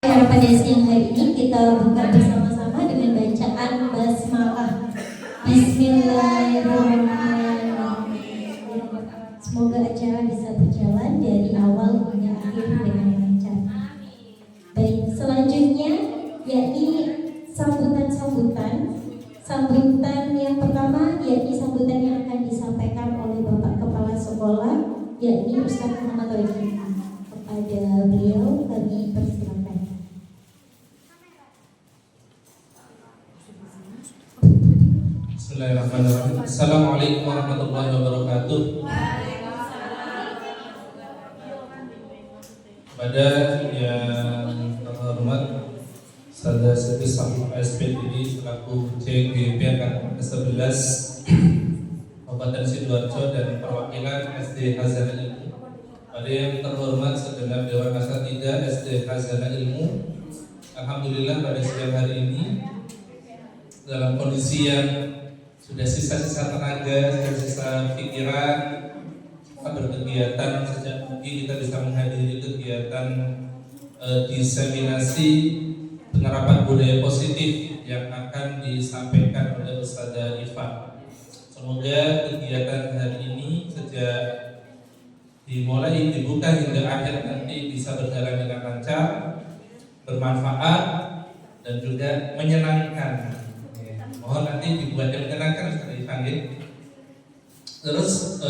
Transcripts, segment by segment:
Pada siang hari ini kita buka bersama-sama dengan bacaan basmalah. Bismillahirrahmanirrahim. Semoga acara bisa berjalan dari awal hingga akhir dengan lancar. Baik, selanjutnya yakni sambutan yang pertama yakni sambutan yang akan disampaikan oleh Bapak Kepala Sekolah yakni Ustaz Muhammad Rojim. Kepada beliau kami persilakan. Bismillahirrahmanirrahim. Assalamualaikum warahmatullahi wabarakatuh. Pada yang terhormat Sada Siti Sahih SPDI selaku CGP angkatan ke-11 Kabupaten Sidoarjo dan perwakilan SD Hazanah Ilmu. Pada yang terhormat segenap Dewan Asatidz SD Hazanah Ilmu. Alhamdulillah pada siang hari ini dalam kondisi yang sudah sisa-sisa tenaga, sisa-sisa pikiran, kita berkegiatan sejak pagi kita bisa menghadiri kegiatan diseminasi penerapan budaya positif yang akan disampaikan oleh Ustazah Ifa. Semoga kegiatan hari ini sejak dimulai dibuka hingga akhir nanti bisa berjalan dengan lancar, bermanfaat dan juga menyenangkan. Mohon nanti dibuatnya menyenangkan sekali panggil. Terus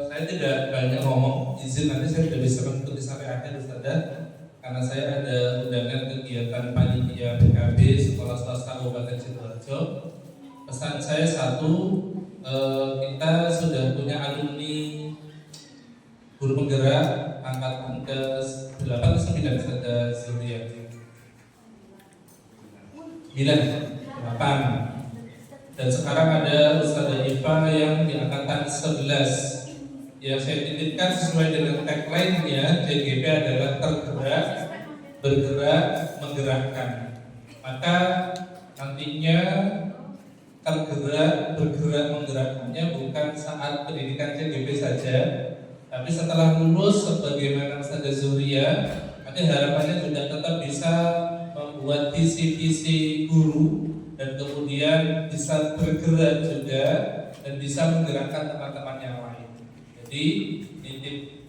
saya tidak banyak ngomong, izin nanti saya tidak bisa mengikuti sampai akhir Ustazah, karena saya ada undangan kegiatan panitia PKB Sekolah Swasta Kabupaten Sidoarjo. Pesan saya satu, kita sudah punya alumni guru penggerak angkatan ke-8 atau 9 Ustazah Zulia 8. Dan sekarang ada Ustazah Ifa yang di angkatan 11. Yang saya titipkan sesuai dengan tagline-nya, CGP adalah tergerak, bergerak, menggerakkan. Maka nantinya tergerak, bergerak, menggerakkannya bukan saat pendidikan CGP saja, tapi setelah lulus sebagaimana Ustazah Zulia, nanti harapannya juga tetap bisa membuat visi-visi guru dan kemudian bisa bergerak juga dan bisa menggerakkan teman-teman yang lain. Jadi titip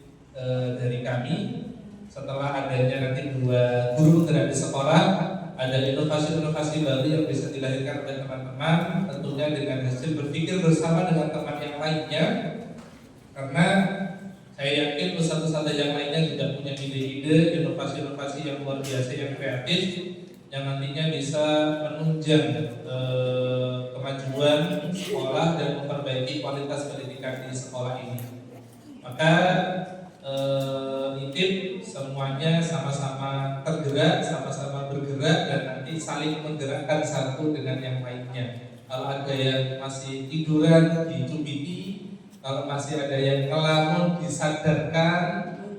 dari kami, setelah adanya nanti 2 guru penggerak di sekolah, ada inovasi-inovasi baru yang bisa dilahirkan oleh teman-teman, tentunya dengan hasil berpikir bersama dengan teman yang lainnya. Karena saya yakin ustaz-ustaz yang lainnya juga punya ide-ide, inovasi-inovasi yang luar biasa, yang kreatif, yang nantinya bisa menunjang kemajuan sekolah dan memperbaiki kualitas pendidikan di sekolah ini. Maka nitip semuanya sama-sama tergerak, sama-sama bergerak dan nanti saling menggerakkan satu dengan yang lainnya. Kalau ada yang masih tiduran dicubiti, kalau masih ada yang ngelamun disadarkan,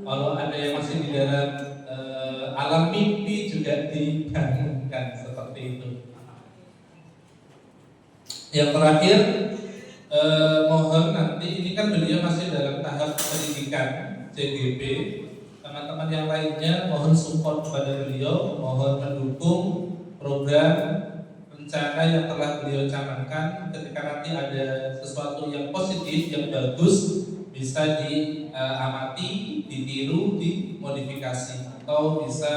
kalau ada yang masih di dalam alam mimpi juga dibangunkan, seperti itu. Yang terakhir, mohon nanti ini kan beliau masih dalam tahap pendidikan CGP. Teman-teman yang lainnya mohon support kepada beliau, mohon mendukung program rencana yang telah beliau canangkan. Ketika nanti ada sesuatu yang positif, yang bagus, bisa diamati, ditiru, dimodifikasi, atau bisa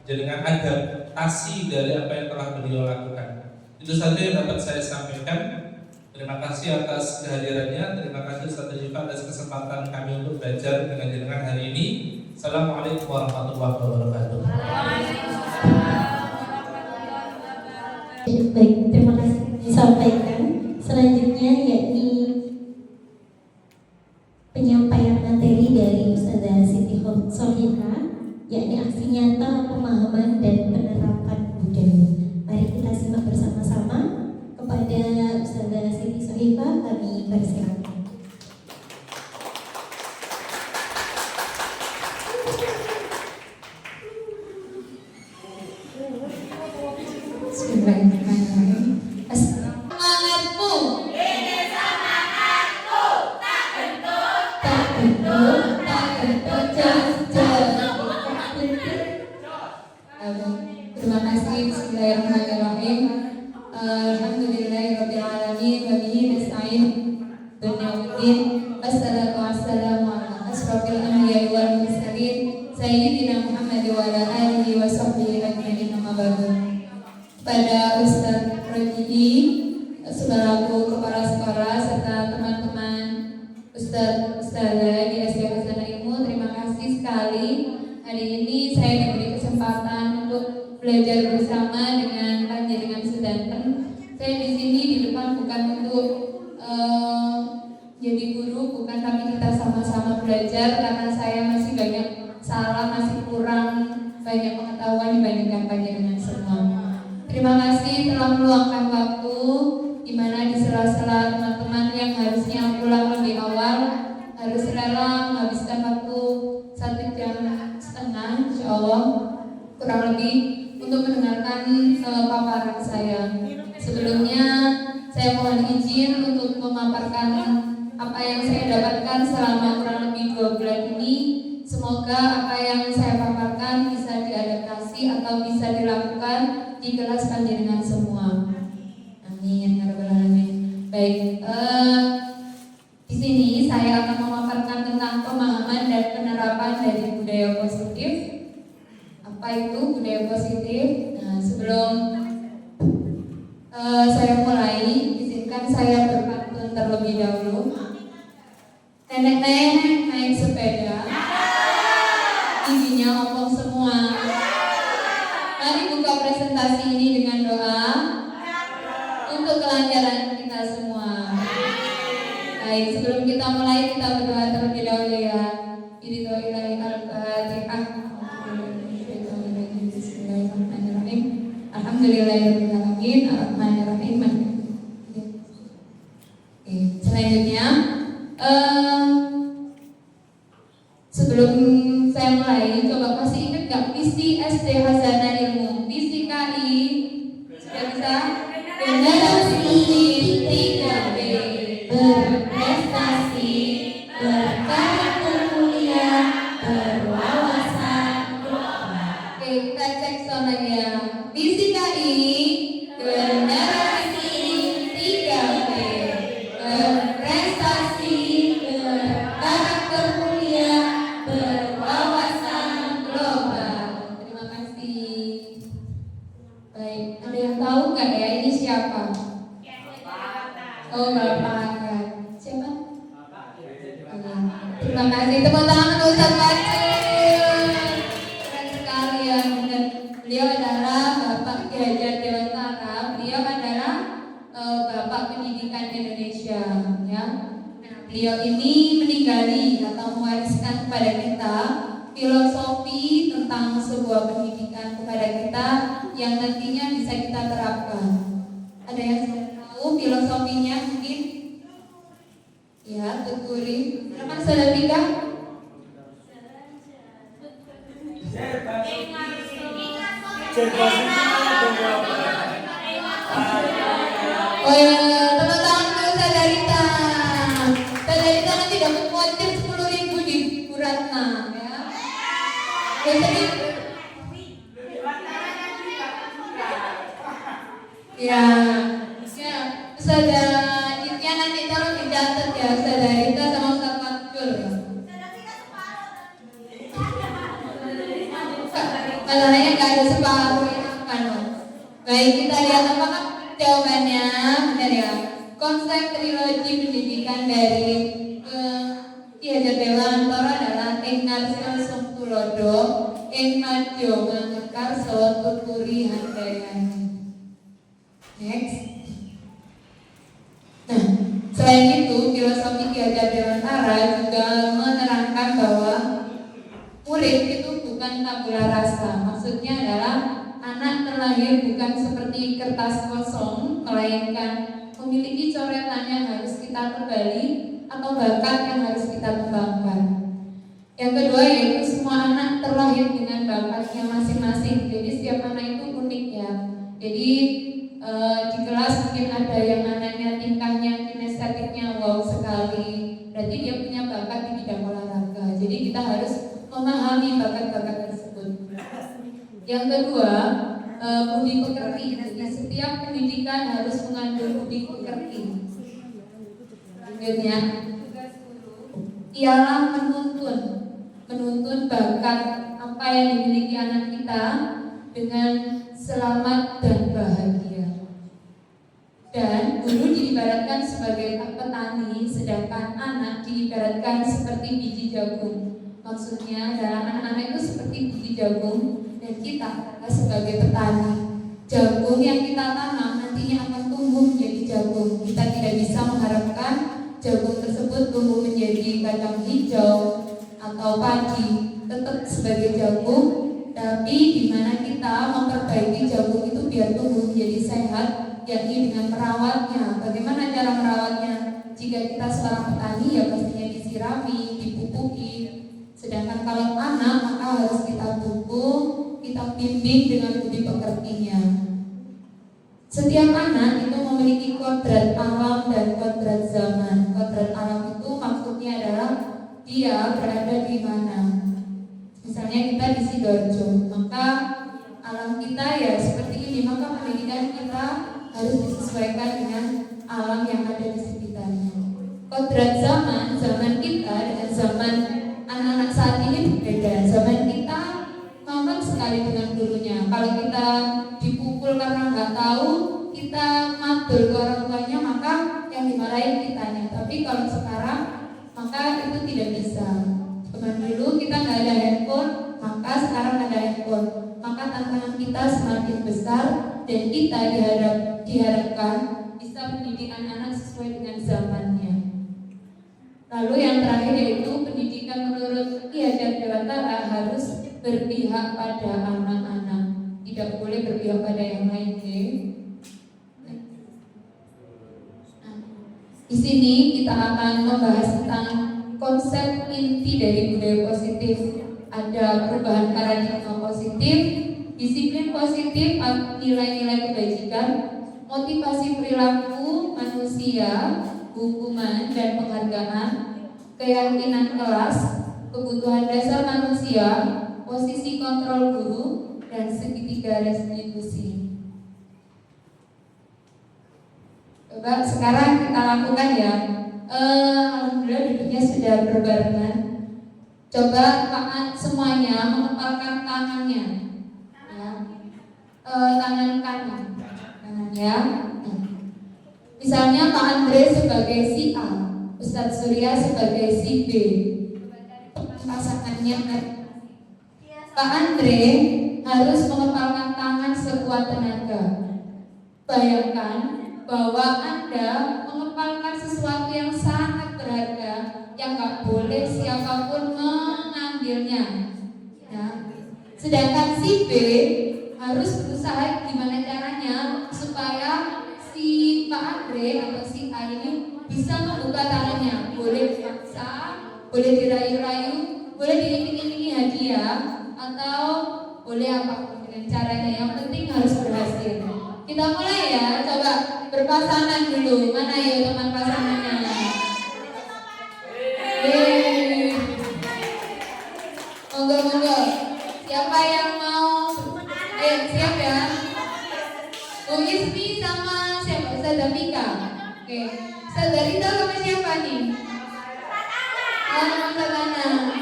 jadikan adaptasi dari apa yang telah beliau lakukan. Itu saja yang dapat saya sampaikan. Terima kasih atas kehadirannya. Terima kasih Ustazah Ifa atas kesempatan kami untuk belajar dengan jenengan hari ini. Assalamualaikum warahmatullahi wabarakatuh. Baik, terima kasih disampaikan. Selanjutnya yakni penyampaian materi dari Ustazah Siti Sohiha, yakni aksi nyata pemahaman dan penerapan budaya. Mari kita simak bersama-sama. Kepada Ustazah Siti Sohiha kami persilakan. jadi guru bukan, tapi kita sama-sama belajar karena saya masih banyak salah, masih kurang banyak pengetahuan dibandingkan panjenengan semua. Terima kasih telah meluangkan waktu di mana di sela-sela teman-teman yang harusnya pulang lebih awal harus rela menghabiskan waktu 1,5 jam, insya Allah kurang lebih, untuk mendengarkan paparan saya. Sebelumnya saya mohon izin untuk memaparkan apa yang saya dapatkan selama kurang lebih 2 bulan ini. Semoga apa yang saya paparkan bisa diadaptasi atau bisa dilakukan di kelas panjenengan semua. Amin ya rabbal alamin. Baik, di sini saya akan memaparkan tentang pemahaman dan penerapan dari budaya positif. Apa itu budaya positif? Nah, sebelum saya mulai, izinkan saya berpantun terlebih dahulu. Nenek-nenek naik sepeda, giginya ompong semua. Mari buka presentasi ini dengan doa untuk kelancaran kita semua. Baik, sebelum kita mulai, kita berdoa terlebih dahulu ya. Bismillahirrahmanirrahim. Bismillahirrahmanirrahim. Alhamdulillahirrahmanirrahim. Ar-Rahmanirrahim. Selanjutnya, sebelum saya mulai, coba masih ingat gak visi SD Hazana Ilmu? Visi KI sudah bisa? Generasi 3B berprestasi, berkarakter mulia, berwawasan global. Oke, kita cek sound lagi ya. Visi KI generasi 3B berprestasi, berkarakter mulia, berwawasan global. Terima kasih. Baik, ada yang tahu nggak ya ini siapa? Oh, Bapak ya. Siapa? Terima kasih, tepuk tangan untuk Ustaz Fadil. Keren sekali ya. Dan beliau adalah Bapak Ki Hajar Dewantara. Beliau adalah Bapak Pendidikan Indonesia ya. Beliau ini meninggali atau mewariskan kepada kita filosofi tentang sebuah pendidikan kepada kita yang nantinya bisa kita terapkan. Ada yang sudah tahu filosofinya mungkin? Ya, tuturi. Silakan Saudara Tika. Oh ya, teman-teman untuk Sadarita. Sadarita nanti dapat voucher 10.000 di Bu Ratna ya. Jadi ya, Saudara Ditya nanti tolong dicatat ya, Sadarita sama Ustaz Fatul. Masalahnya nggak ada separuh ya kan. Baik, kita lihat apakah jawabannya benar ya. Konsep trilogi pendidikan dari Ki Hajar Dewantara adalah Engarso Sungtulodo, Enmajo Mangekarso Tuturi Handayani. Next. Nah, selain itu filosofi Ki Hajar Dewantara juga menerangkan bahwa murid itu bukan tabula rasa. Maksudnya adalah anak terlahir bukan seperti kertas kosong, melainkan memiliki coretan yang harus kita kembali atau bakat yang harus kita kembangkan. Yang kedua yaitu semua anak terlahir dengan bakatnya masing-masing. Jadi setiap anak itu unik ya. Jadi di kelas mungkin ada yang anaknya tingkahnya kinestetiknya wow sekali. Berarti dia punya bakat di bidang olahraga. Jadi kita harus memahami bakat-bakat tersebut. Yang kedua, budi pekerti. Jadi setiap pendidikan harus mengandung budi pekerti. Selanjutnya, ialah menuntun bakat apa yang dimiliki anak kita dengan selamat dan bahagia. Dan guru diibaratkan sebagai petani, sedangkan anak diibaratkan seperti biji jagung. Maksudnya adalah anak-anak itu seperti biji jagung dan kita adalah sebagai petani. Jagung yang kita tanam nantinya akan tumbuh menjadi jagung. Kita tidak bisa mengharapkan jagung tersebut tumbuh menjadi kacang hijau atau padi, tetap sebagai jagung, tapi di mana kita memperbaiki jagung itu biar tumbuh menjadi sehat, yakni dengan merawatnya. Bagaimana cara merawatnya? Jika kita seorang petani ya pastinya disirami, dipupuki. Sedangkan kalau anak maka harus kita pupuk, kita bimbing dengan budi pekertinya. Setiap anak itu memiliki kodrat alam dan kodrat zaman. Kodrat alam itu maksudnya adalah dia berada di mana. Misalnya kita di Sidoarjo, maka alam kita ya seperti ini, maka pendidikan kita harus disesuaikan dengan alam yang ada di sekitarnya. Kodrat zaman, zaman kita dengan zaman anak-anak saat ini berbeda. Zaman kita ngomong sekali dengan gurunya. Kalau kita dipukul karena nggak tahu, kita madul ke orang tuanya, maka yang dimarahin kitanya. Tapi kalau sekarang, maka itu tidak bisa. Kemarin dulu kita nggak ada handphone, maka sekarang ada handphone. Maka tantangan kita semakin besar dan kita diharapkan bisa mendidik anak-anak sesuai dengan zamannya. Lalu yang terakhir yaitu pendidikan menurut Ki Hajar Dewantara harus berpihak pada anak-anak, tidak boleh berpihak pada yang lain. Di sini kita akan membahas tentang konsep inti dari budaya positif. Ada perubahan paradigma positif, disiplin positif, nilai-nilai kebajikan, motivasi perilaku manusia, hukuman dan penghargaan, keyakinan kelas, kebutuhan dasar manusia, posisi kontrol guru, dan segitiga restitusi. Coba sekarang kita lakukan ya. Alhamdulillah duduknya sudah berbarengan. Coba semuanya mengepalkan tangannya, ya. Tangan kanan ya. Misalnya Pak Andre sebagai si A, Ustadz Surya sebagai si B. Pasangannya Pak Andre harus mengepalkan tangan sekuat tenaga. Bayangkan bahwa Anda mengepalkan sesuatu yang sangat berharga yang gak boleh siapapun mengambilnya, ya. Sedangkan si B harus berusaha gimana caranya supaya si Pak Andre atau si A ini bisa membuka tangannya. Boleh dipaksa, boleh dirayu-rayu, boleh diiming-imingi hadiah, atau boleh apapun dengan caranya. Yang penting harus berhasil. Kita mulai ya, coba berpasangan dulu. Mana ya teman pasangannya? Monggo. Siapa yang mau? Siap ya. Bung Ismi sama siapa? Ustazah Mika. Oke. Ustazah Rita sama siapa nih? Ustazah Nana.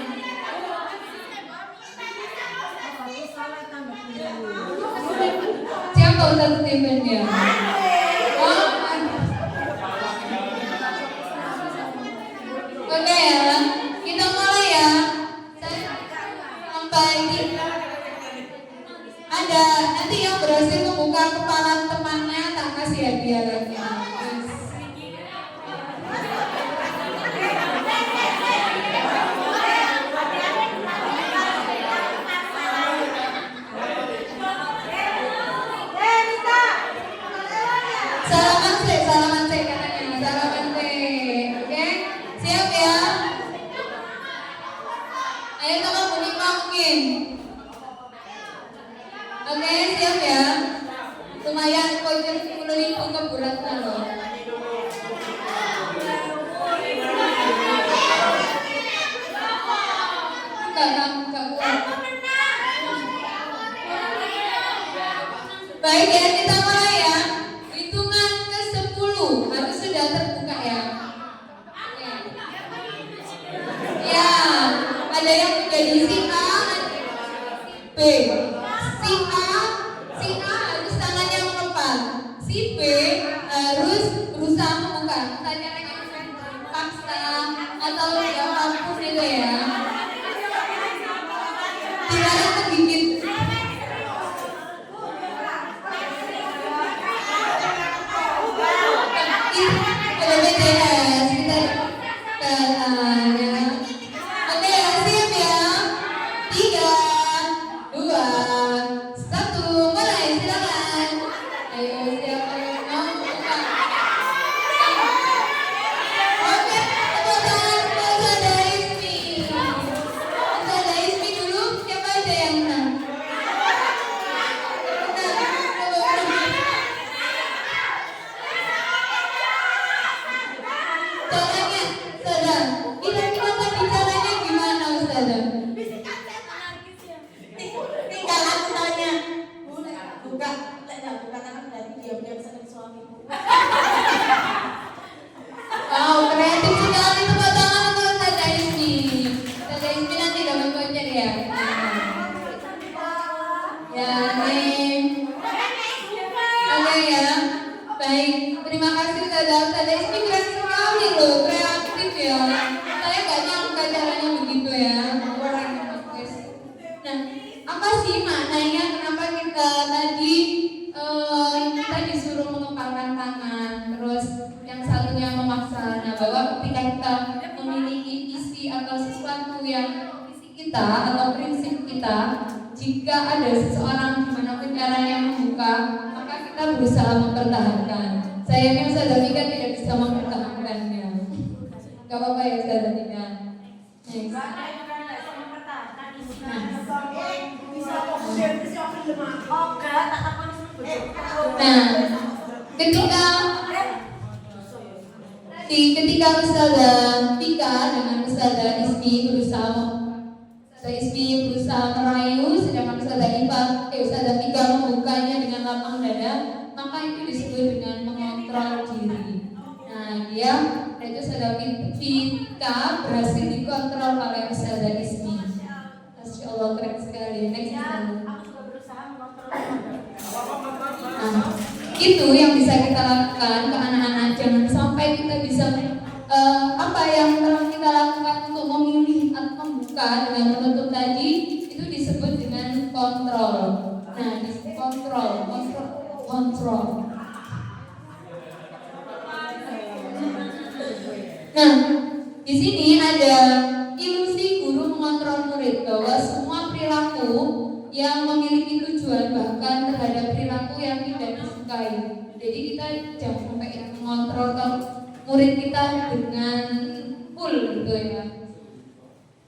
Siapa Ustaz Steven ya? Oke ya, kita mulai ya. Sampai ada nanti yang berhasil membuka kepala temannya tak kasih hadiah lagi. Salaman sih katanya, salaman sih. Oke, siap ya. Ayo teman Bunima mungkin. Oke, siap ya. Lumayan voucher 10.000 keberatnya loh. Enggak kuat. Baik ya, kita mulai ya. Hitungan ke-10 harus sudah terbuka ya. Ya, ada yang menjadi si A, B. Si A harus tangannya mengepal. Si B harus berusaha membuka. Tanya paksa atau apapun itu ya. Tidak tergigit. BPJS kita Caranya, Ustazah, kira-kira tadi caranya gimana Ustazah? Tinggal aku tanya. Buka tangan berarti diam-diam sama suamiku. Wow, kreatif sekali tepuk tangan untuk Ustazah Ismi. Ustazah Ismi nanti dapat voucher ya. Ya, nih. Oke ya. Baik, terima kasih Ustazah. Ustazah Ismi keren sekali loh, kreatif ya. Saya gak nyangka caranya begitu ya. Orang yang bagus. Nah, apa sih maknanya kenapa kita tadi kita disuruh mengepalkan tangan, terus yang satunya memaksa. Nah, bahwa ketika kita memiliki isi atau sesuatu yang isi kita atau prinsip kita, jika ada seseorang dimanapun caranya membuka, maka kita berusaha mempertahankan. Sayangnya Ustazah Tika tidak bisa mempertahankannya. Gak apa-apa ya Ustazah Tika. Next. Nah, ketika Ustazah Tika dengan Ustazah Ismi berusaha merayu, sedangkan Ustazah Tika membukanya dengan lapang dada, maka itu disebut dengan mengontrol diri. Nah, itu Ustazah Tika berhasil dikontrol oleh Ustazah Ismi. Masya Allah, keren sekali. Next. Nah, itu yang bisa kita lakukan ke anak-anak. Jangan sampai kita bisa apa yang telah kita lakukan untuk memilih atau membuka dengan menutup tadi itu disebut dengan kontrol. Nah, kontrol. Nah, di sini ada ilusi guru mengontrol murid bahwa semua perilaku yang memiliki tujuan bahkan terhadap perilaku yang tidak disukai. Jadi kita jangan sampai mengontrol murid kita dengan full gitu ya.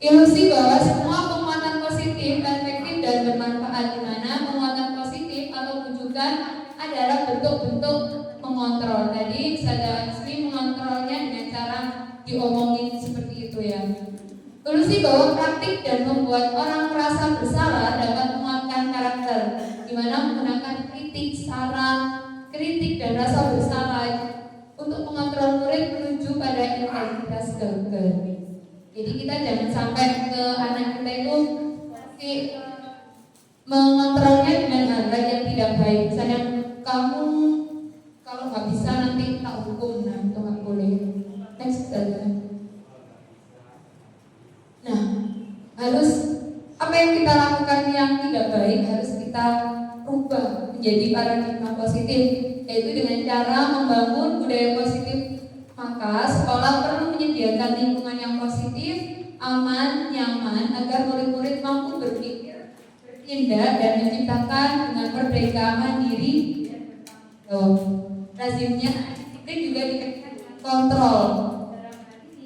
Ilusi bahwa semua penguatan positif, efektif dan bermanfaat, di mana penguatan positif atau wujudan adalah bentuk-bentuk mengontrol. Tadi Ustazah Ismi mengontrolnya dengan cara diomongin seperti itu ya. Ilusi bahwa praktik dan membuat orang merasa bersalah dapat menguatkan karakter, di mana menggunakan kritik dan rasa bersalah untuk mengontrol murid menuju pada integritas gagah. Jadi kita jangan sampai ke anak kita itu mengontrolnya dengan hal-hal yang tidak baik. Misalnya kamu kalau nggak bisa nanti tak hukum, nah itu nggak boleh. Next saja. Nah, harus apa yang kita lakukan yang tidak baik harus kita rubah menjadi paradigma positif, yaitu dengan cara membangun budaya positif. Maka sekolah perlu menyediakan lingkungan yang positif, aman, nyaman agar murid-murid mampu berpikir, bertindak dan menciptakan dengan merdeka mandiri. Lazimnya disiplin juga dikaitkan kontrol.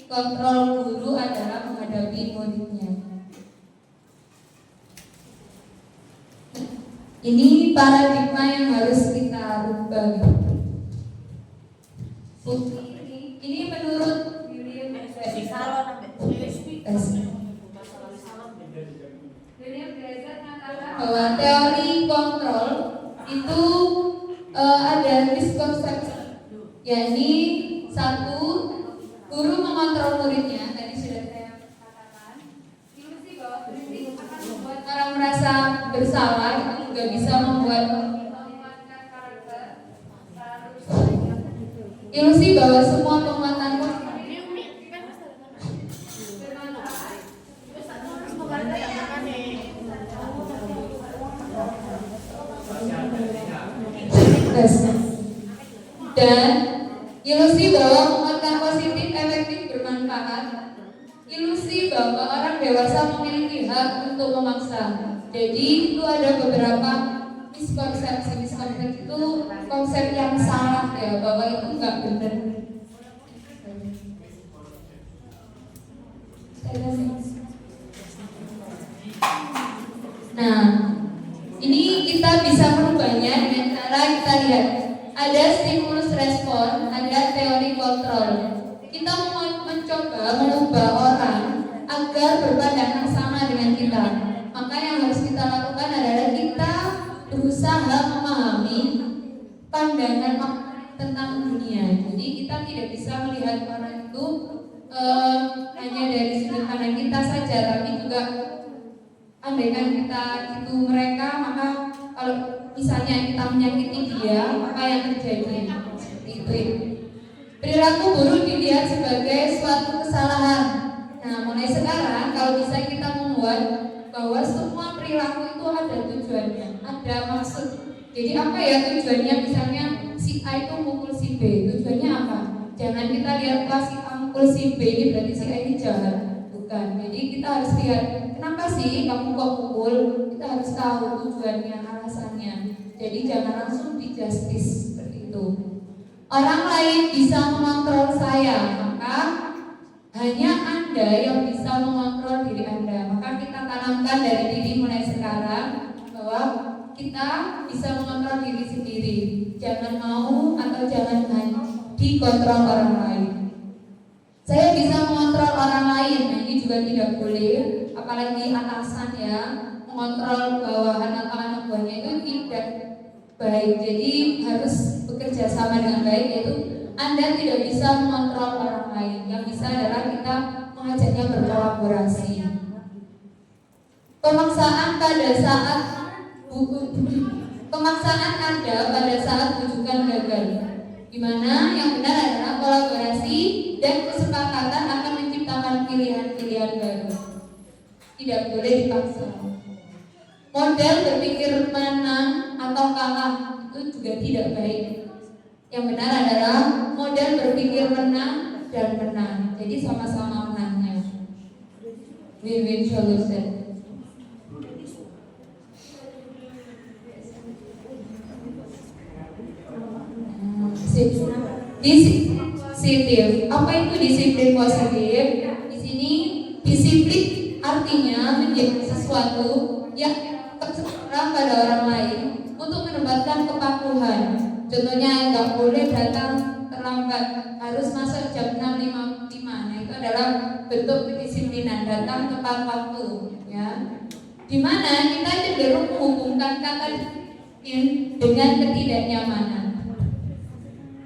Kontrol guru adalah menghadapi muridnya. Ini paradigma yang harus kita rubah. Ini menurut William Blazer mengatakan bahwa teori kontrol itu ada miskonsepsi, yakni satu, guru mengontrol muridnya. Tadi sudah saya katakan, ilusi bahwa kritik akan membuat orang merasa bersalah, itu juga bisa membuat menguatkan karakter. Ilusi bahwa semua penguatan dan ilusi bahwa penguatan positif efektif bermanfaat. Ilusi bahwa orang dewasa memiliki hak untuk memaksa. Jadi itu ada beberapa miskonsepsi itu konsep yang salah ya, bahwa itu nggak benar. Nah, ini kita bisa merubahnya dengan cara kita lihat ada stimulus respon, ada teori kontrol. kita mencoba mengubah orang agar berpandangan sama dengan kita. Maka yang harus kita lakukan adalah kita berusaha memahami pandangan tentang dunia. Jadi kita tidak bisa melihat orang itu hanya dari sudut pandang kita saja, tapi juga andaikan kita itu mereka, maka kalau misalnya kita menyakiti dia, apa yang terjadi? Seperti itu. Perilaku buruk dilihat sebagai suatu kesalahan. Nah, mulai sekarang kalau bisa kita membuat bahwa semua perilaku itu ada tujuannya, ada maksud. Jadi apa ya tujuannya? Misalnya si A itu mukul si B, tujuannya apa? Jangan kita lihat si A mukul si B ini berarti si A ini jahat, bukan. Jadi kita harus lihat kenapa sih kamu kok pukul. Kita harus tahu tujuannya, alasannya. Jadi jangan langsung di justice seperti itu. Orang lain bisa mengontrol saya, maka hanya Anda yang bisa mengontrol diri Anda. Maka kita tanamkan dari diri mulai sekarang bahwa kita bisa mengontrol diri sendiri. Jangan mau atau jangan dikontrol orang lain. Saya bisa mengontrol orang lain, nah ini juga tidak boleh. Apalagi atasan ya, mengontrol bawahan atau anak buahnya itu tidak baik. Jadi harus bekerja sama dengan baik, yaitu Anda tidak bisa mengontrol orang lain. Yang bisa adalah kita mengajaknya berkolaborasi. Pemaksaan ada pada saat bujukan gagal. Di mana yang benar adalah kolaborasi dan kesepakatan akan menciptakan pilihan-pilihan baru. Tidak boleh dipaksa. Model berpikir menang atau kalah itu juga tidak baik. Yang benar adalah model berpikir menang dan menang. Jadi sama-sama menangnya. Win-win solution. Disiplin positif. Apa itu disiplin positif? Di sini disiplin artinya menjadi sesuatu yang terserah pada orang lain untuk menempatkan kepatuhan. Contohnya nggak boleh datang terlambat, harus masuk jam 6.55. Nah itu adalah bentuk kedisiplinan, datang tepat waktu. Ya, dimana kita cenderung menghubungkan kata disiplin dengan ketidaknyamanan.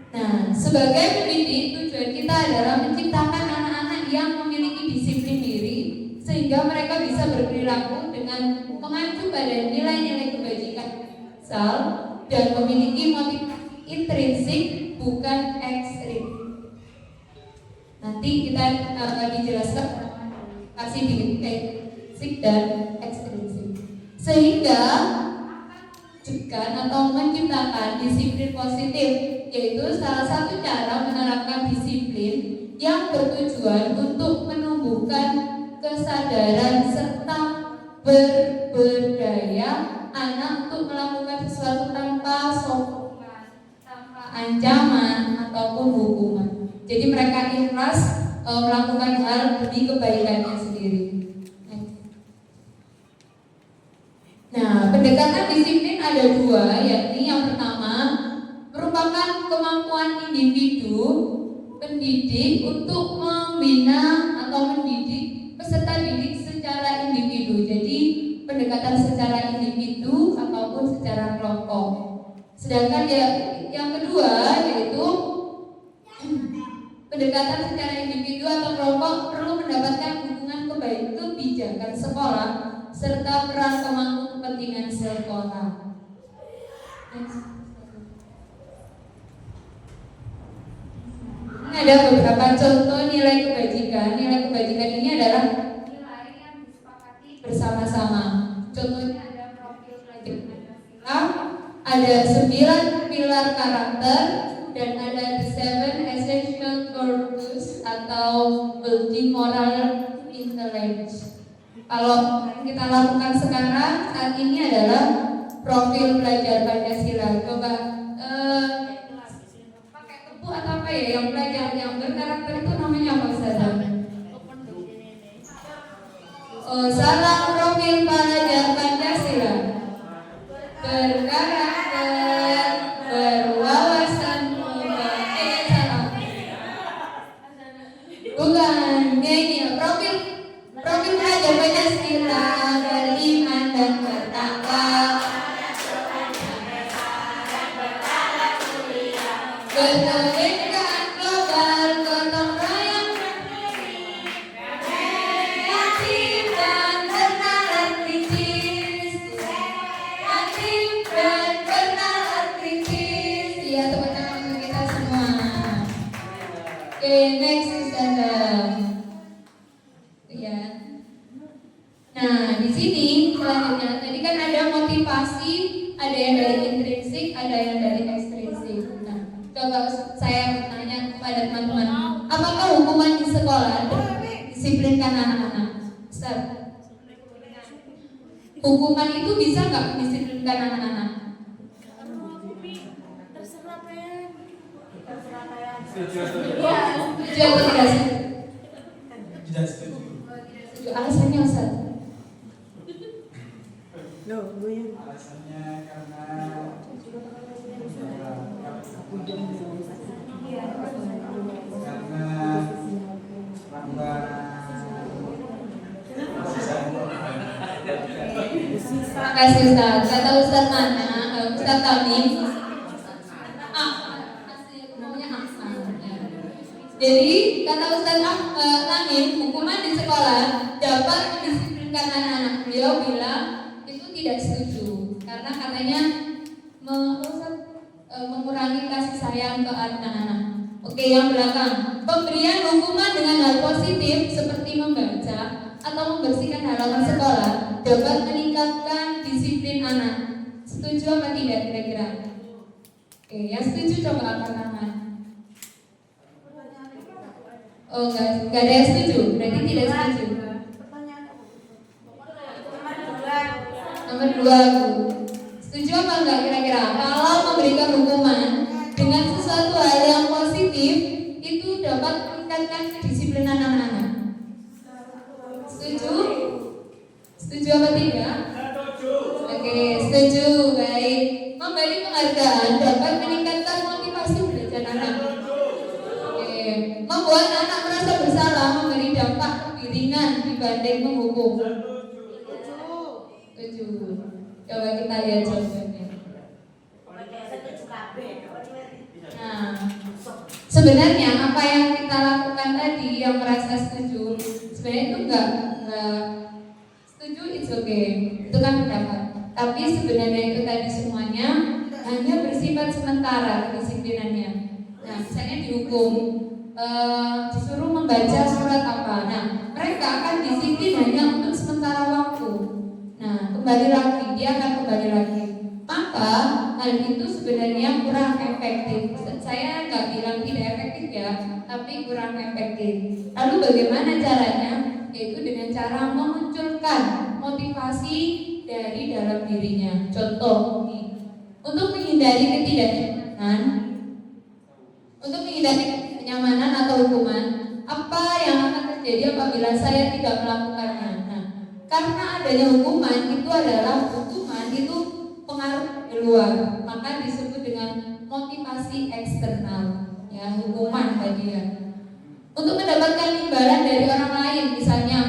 Nah, sebagai pendidik, tujuan kita adalah menciptakan anak-anak yang memiliki disiplin diri sehingga mereka bisa berperilaku dengan mengacu pada nilai-nilai kebajikan asal dan memiliki motivasi intrinsik bukan ekstrim. Nanti kita dijelaskan kasih intrinsik dan ekstrinsik. Sehingga atau menciptakan disiplin positif, yaitu salah satu cara menerapkan disiplin yang bertujuan untuk menumbuhkan kesadaran serta berberdaya anak untuk melakukan sesuatu tanpa sokongan, tanpa ancaman ataupun hukuman. Jadi mereka ikhlas melakukan hal demi kebaikannya sendiri. Nah, pendekatan disiplin ada dua, yakni yang pertama merupakan kemampuan individu pendidik untuk membina atau mendidik peserta didik secara individu. Jadi pendekatan secara individu ataupun secara kelompok. Sedangkan yang kedua yaitu pendekatan secara individu atau kelompok perlu mendapatkan dukungan kebijakan sekolah serta peran pemangku kepentingan sekolah. Ini ada beberapa contoh nilai kebajikan. Nilai kebajikan ini adalah nilai yang disepakati bersama-sama. Contohnya ada profil pelajar Pancasila, ada 9 pilar karakter, dan ada the 7 essential virtues atau multi-moral intellect. Kalau kita lakukan sekarang saat ini adalah profil pelajar Pancasila. Coba pakai kebu atau apa ya yang pelajar yang berkarakter itu namanya apa saja? Salah, profil pelajar Pancasila berkarakter, berwawasan, salah. Bukan, ini profil pelajar Pancasila beriman dan bertakwa. Kemerdekaan global gotong royong kreatif dan bernalar kritis. Kreatif dan bernalar kritis. Ya, tepuk tangan untuk kita semua. Oke, next is ya. Nah, di sini selanjutnya tadi kan ada motivasi, ada yang dari intrinsik, ada yang dari ekstrinsik. Nah, coba saya bertanya kepada teman-teman, apakah hukuman di sekolah disiplinkan anak-anak? Ustaz, hukuman itu bisa nggak mendisiplinkan anak-anak? Terserah Pen. Terserah Pen. Setuju atau tidak sih? Tidak setuju. Setuju. Alasannya Ustaz? Alasannya karena Terima kasih Ustaz. Kata Ustaz mana? Ustaz Tamim. Namanya Ahmad. Jadi kata Ustaz Tamim, hukuman di sekolah dapat mendisiplinkan anak-anak. Beliau bilang itu tidak setuju karena katanya mengurangi kasih sayang ke anak-anak. Oke, yang belakang, pemberian hukuman dengan hal positif seperti membaca atau membersihkan halaman sekolah dapat meningkatkan disiplin anak. Setuju apa tidak kira-kira? Oke, yang setuju coba angkat tangan. Oh, enggak ada yang setuju, berarti tidak setuju. Nomor 2, Bu. Setuju apa enggak kira-kira? Kalau memberikan hukuman dengan sesuatu hal yang positif itu dapat meningkatkan kedisiplinan anak-anak. Setuju? Setuju apa tidak? Oke, setuju. Baik. Memberi penghargaan dapat meningkatkan motivasi belajar anak. Oke. Membuat anak merasa bersalah memberi dampak lebih ringan dibanding menghukum. Setuju. Coba kita lihat jawabannya. Nah, sebenarnya apa yang kita lakukan tadi yang merasa setuju, sebenarnya itu enggak setuju, it's okay, itu kan pendapat. Tapi sebenarnya itu tadi semuanya hanya bersifat sementara kedisiplinannya. Nah, misalnya dihukum, disuruh membaca surat apa, nah mereka akan disiplin hanya untuk sementara waktu. Nah, kembali lagi, dia akan kembali lagi. Maka hal itu sebenarnya kurang efektif. Saya nggak bilang tidak efektif ya, tapi kurang efektif. Lalu bagaimana caranya? Yaitu dengan cara memunculkan motivasi dari dalam dirinya. Contoh nih, untuk menghindari kenyamanan atau hukuman, apa yang akan terjadi apabila saya tidak melakukannya? Nah, karena adanya hukuman itu pengaruh di luar, maka disebut dengan motivasi eksternal, ya, hukuman tadi ya. Untuk mendapatkan imbalan dari orang lain, misalnya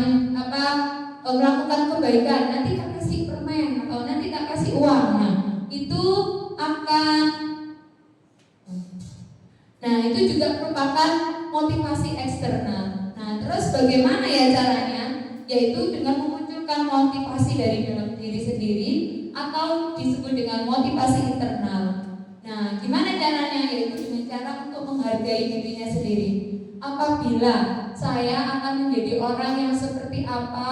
melakukan kebaikan, nanti tak kasih permen atau nanti tak kasih uang, nah itu juga merupakan motivasi eksternal. Nah, terus bagaimana ya caranya? Yaitu dengan memunculkan motivasi dari dalam diri sendiri atau disebut dengan motivasi internal. Nah, gimana caranya? Yaitu dengan cara untuk menghargai dirinya sendiri. Apabila saya akan menjadi orang yang seperti apa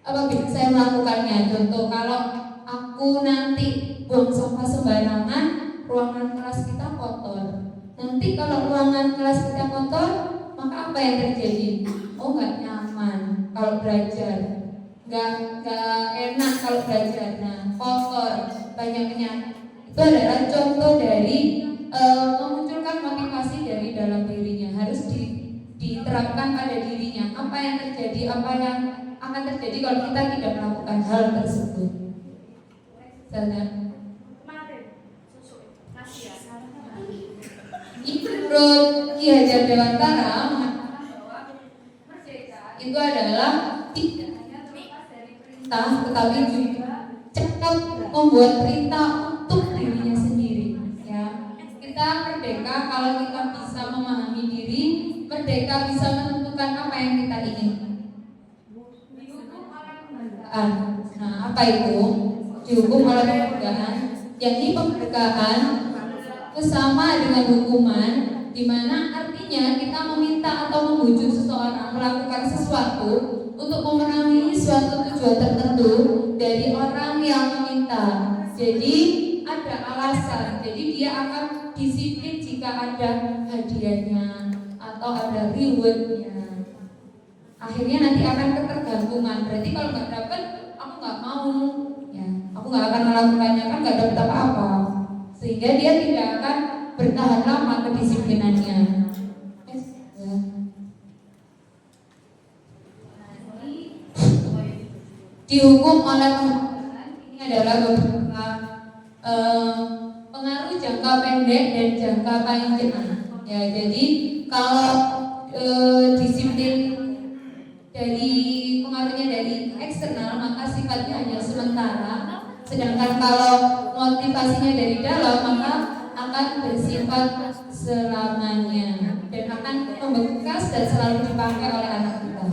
apabila saya melakukannya. Contoh, kalau aku nanti buang sampah sembarangan, ruangan kelas kita kotor. Nanti kalau ruangan kelas kita kotor, maka apa yang terjadi? Oh, nggak nyaman kalau belajar, nggak enak kalau belajar. Nah, kotor, banyak penyakit. Itu adalah contoh dari memunculkan motivasi dari dalam dirinya. Harus diterapkan pada dirinya. Apa yang terjadi, apa yang akan terjadi kalau kita tidak melakukan hal tersebut. Misalnya, menurut Ki Hajar Dewantara, itu adalah tidak hanya terlepas dari perintah, tetapi juga cepat membuat perintah untuk dirinya sendiri. Ya, kita merdeka kalau kita bisa memahami diri, merdeka bisa menentukan apa yang kita ingin. Dihukum oleh kemerdekaan. Nah, apa itu? Dihukum oleh kemerdekaan. Yakni kemerdekaan sama dengan hukuman, di mana artinya kita meminta atau membujuk seseorang melakukan sesuatu untuk memenuhi suatu tujuan tertentu dari orang yang meminta. Jadi ada alasan, jadi dia akan disiplin jika ada hadiahnya atau ada rewardnya. Akhirnya nanti akan ketergantungan. Berarti kalau nggak dapat, aku nggak mau, ya, aku nggak akan melakukannya, kan nggak dapat apa-apa. Sehingga dia tidak akan bertahan lama kedisiplinannya. Ya. Dihukum oleh kemerdekaan ini adalah beberapa pengaruh jangka pendek dan jangka panjang. Ya, jadi kalau disiplin dari pengaruhnya dari eksternal, maka sifatnya hanya sementara. Sedangkan kalau motivasinya dari dalam, maka akan bersifat selamanya dan akan membekas dan selalu dipakai oleh anak kita.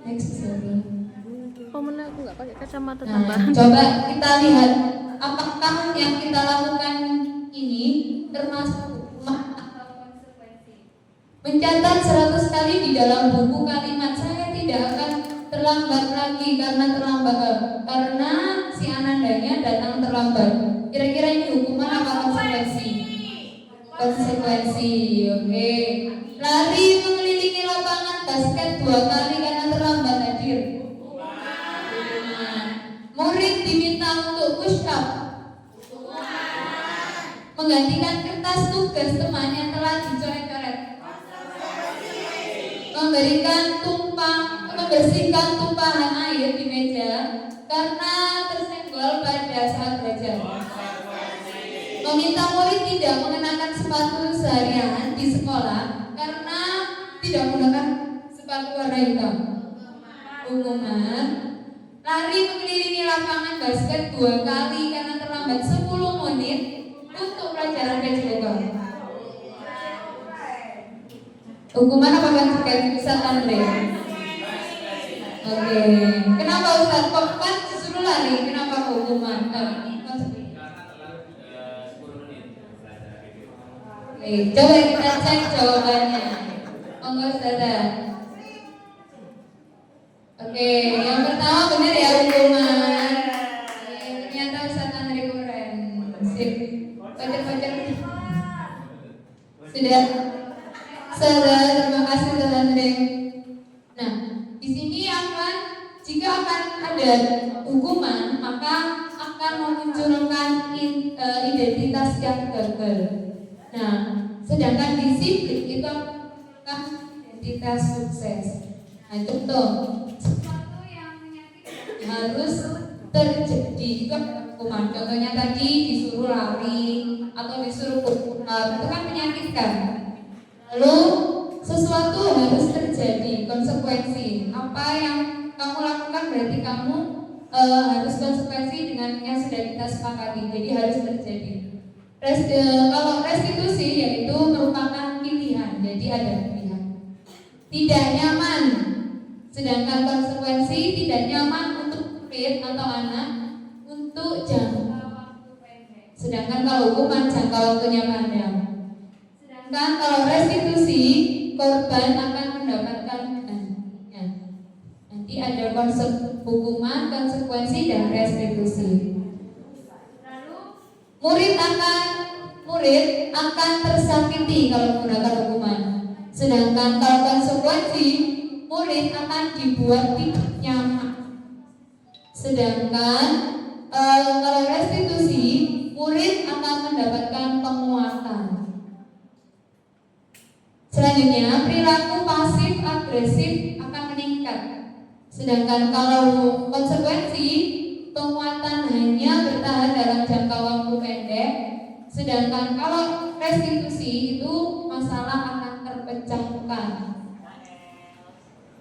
Next, sorry. Aku nggak pakai kacamata Nah, tambahan. coba kita lihat apakah yang kita lakukan ini termasuk hukuman atau konsekuensi. Mencatat 100 kali di dalam buku kalimat saya tidak akan terlambat lagi karena si anandanya datang terlambat. Kira-kira ini hukuman apa konsekuensi? Konsekuensi, oke. Lari mengelilingi lapangan basket 2 kali karena terlambat hadir. Murid diminta untuk push up. Menggantikan kertas tugas teman yang telah dicoret-coret. Membersihkan tumpahan air di meja karena tersenggol pada saat belajar. Meminta murid tidak mengenakan sepatu seharian di sekolah karena tidak menggunakan sepatu warna hitam. Hukuman. Lari mengelilingi lapangan basket 2 kali karena terlambat 10 menit untuk pelajaran PJK. Hukuman apa konsekuensi Ustaz Andre? Oke. Kenapa Ustaz? Kok kan disuruh lari? Kenapa hukuman? Oke, coba kita cek jawabannya. Monggo Ustazah. Oke, yang pertama benar ya hukuman. Ternyata Ustaz Andre keren. Sip. Baca-baca. Sudah. Terima kasih Ustaz Andre. Nah, di sini jika akan ada hukuman, maka akan memunculkan identitas yang gagal. Nah, sedangkan disiplin itu akan identitas sukses. Nah, contoh sesuatu yang menyakitkan harus terjadi itu hukuman. Contohnya tadi disuruh lari atau disuruh push-up, itu kan menyakitkan. Lalu sesuatu harus terjadi, konsekuensi. Apa yang kamu lakukan berarti kamu harus konsekuensi dengan yang sudah kita sepakati. Jadi harus terjadi. Kalau restitusi yaitu merupakan pilihan. Jadi ada pilihan. Tidak nyaman. Sedangkan konsekuensi tidak nyaman untuk murid atau anak untuk jangka waktu pendek. Sedangkan kalau hukuman jangka waktunya panjang. Sedangkan kalau restitusi, korban akan mendapatkan gantinya. Nanti ada konsep hukuman, konsekuensi, dan restitusi. Lalu murid akan tersakiti kalau menggunakan hukuman. Sedangkan kalau konsekuensi, murid akan dibuat tidak nyaman. Sedangkan kalau restitusi, murid akan mendapatkan penguatan. Selanjutnya, perilaku pasif agresif akan meningkat. Sedangkan kalau konsekuensi, penguatan hanya bertahan dalam jangka waktu pendek. Sedangkan kalau restitusi itu masalah akan terpecahkan.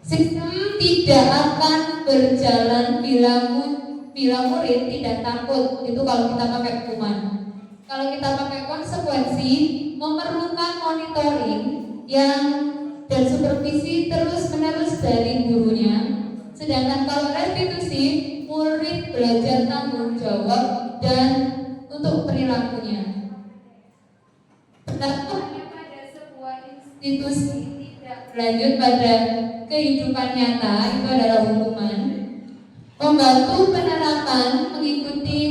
Sistem tidak akan berjalan bila murid tidak takut. Itu kalau kita pakai hukuman. Kalau kita pakai konsekuensi, memerlukan monitoring yang dan supervisi terus-menerus dari gurunya. Sedangkan kalau restitusi, murid belajar tanggung jawab dan untuk perilakunya. Berlakunya pada sebuah institusi tidak berlanjut pada kehidupan nyata itu adalah hukuman. Membantu penerapan mengikuti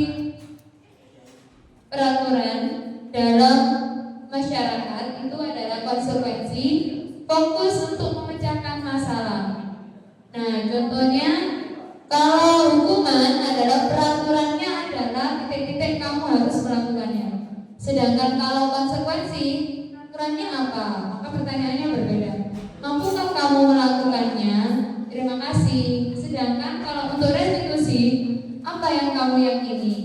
peraturan dalam masyarakat itu adalah konsekuensi. Fokus untuk memecahkan masalah. Nah, contohnya kalau hukuman adalah peraturannya adalah titik-titik kamu harus melakukannya. Sedangkan kalau konsekuensi peraturannya apa? Maka pertanyaannya berbeda. Mampukah kamu melakukannya? Terima kasih. Sedangkan kalau untuk restitusi, apa yang kamu yakini?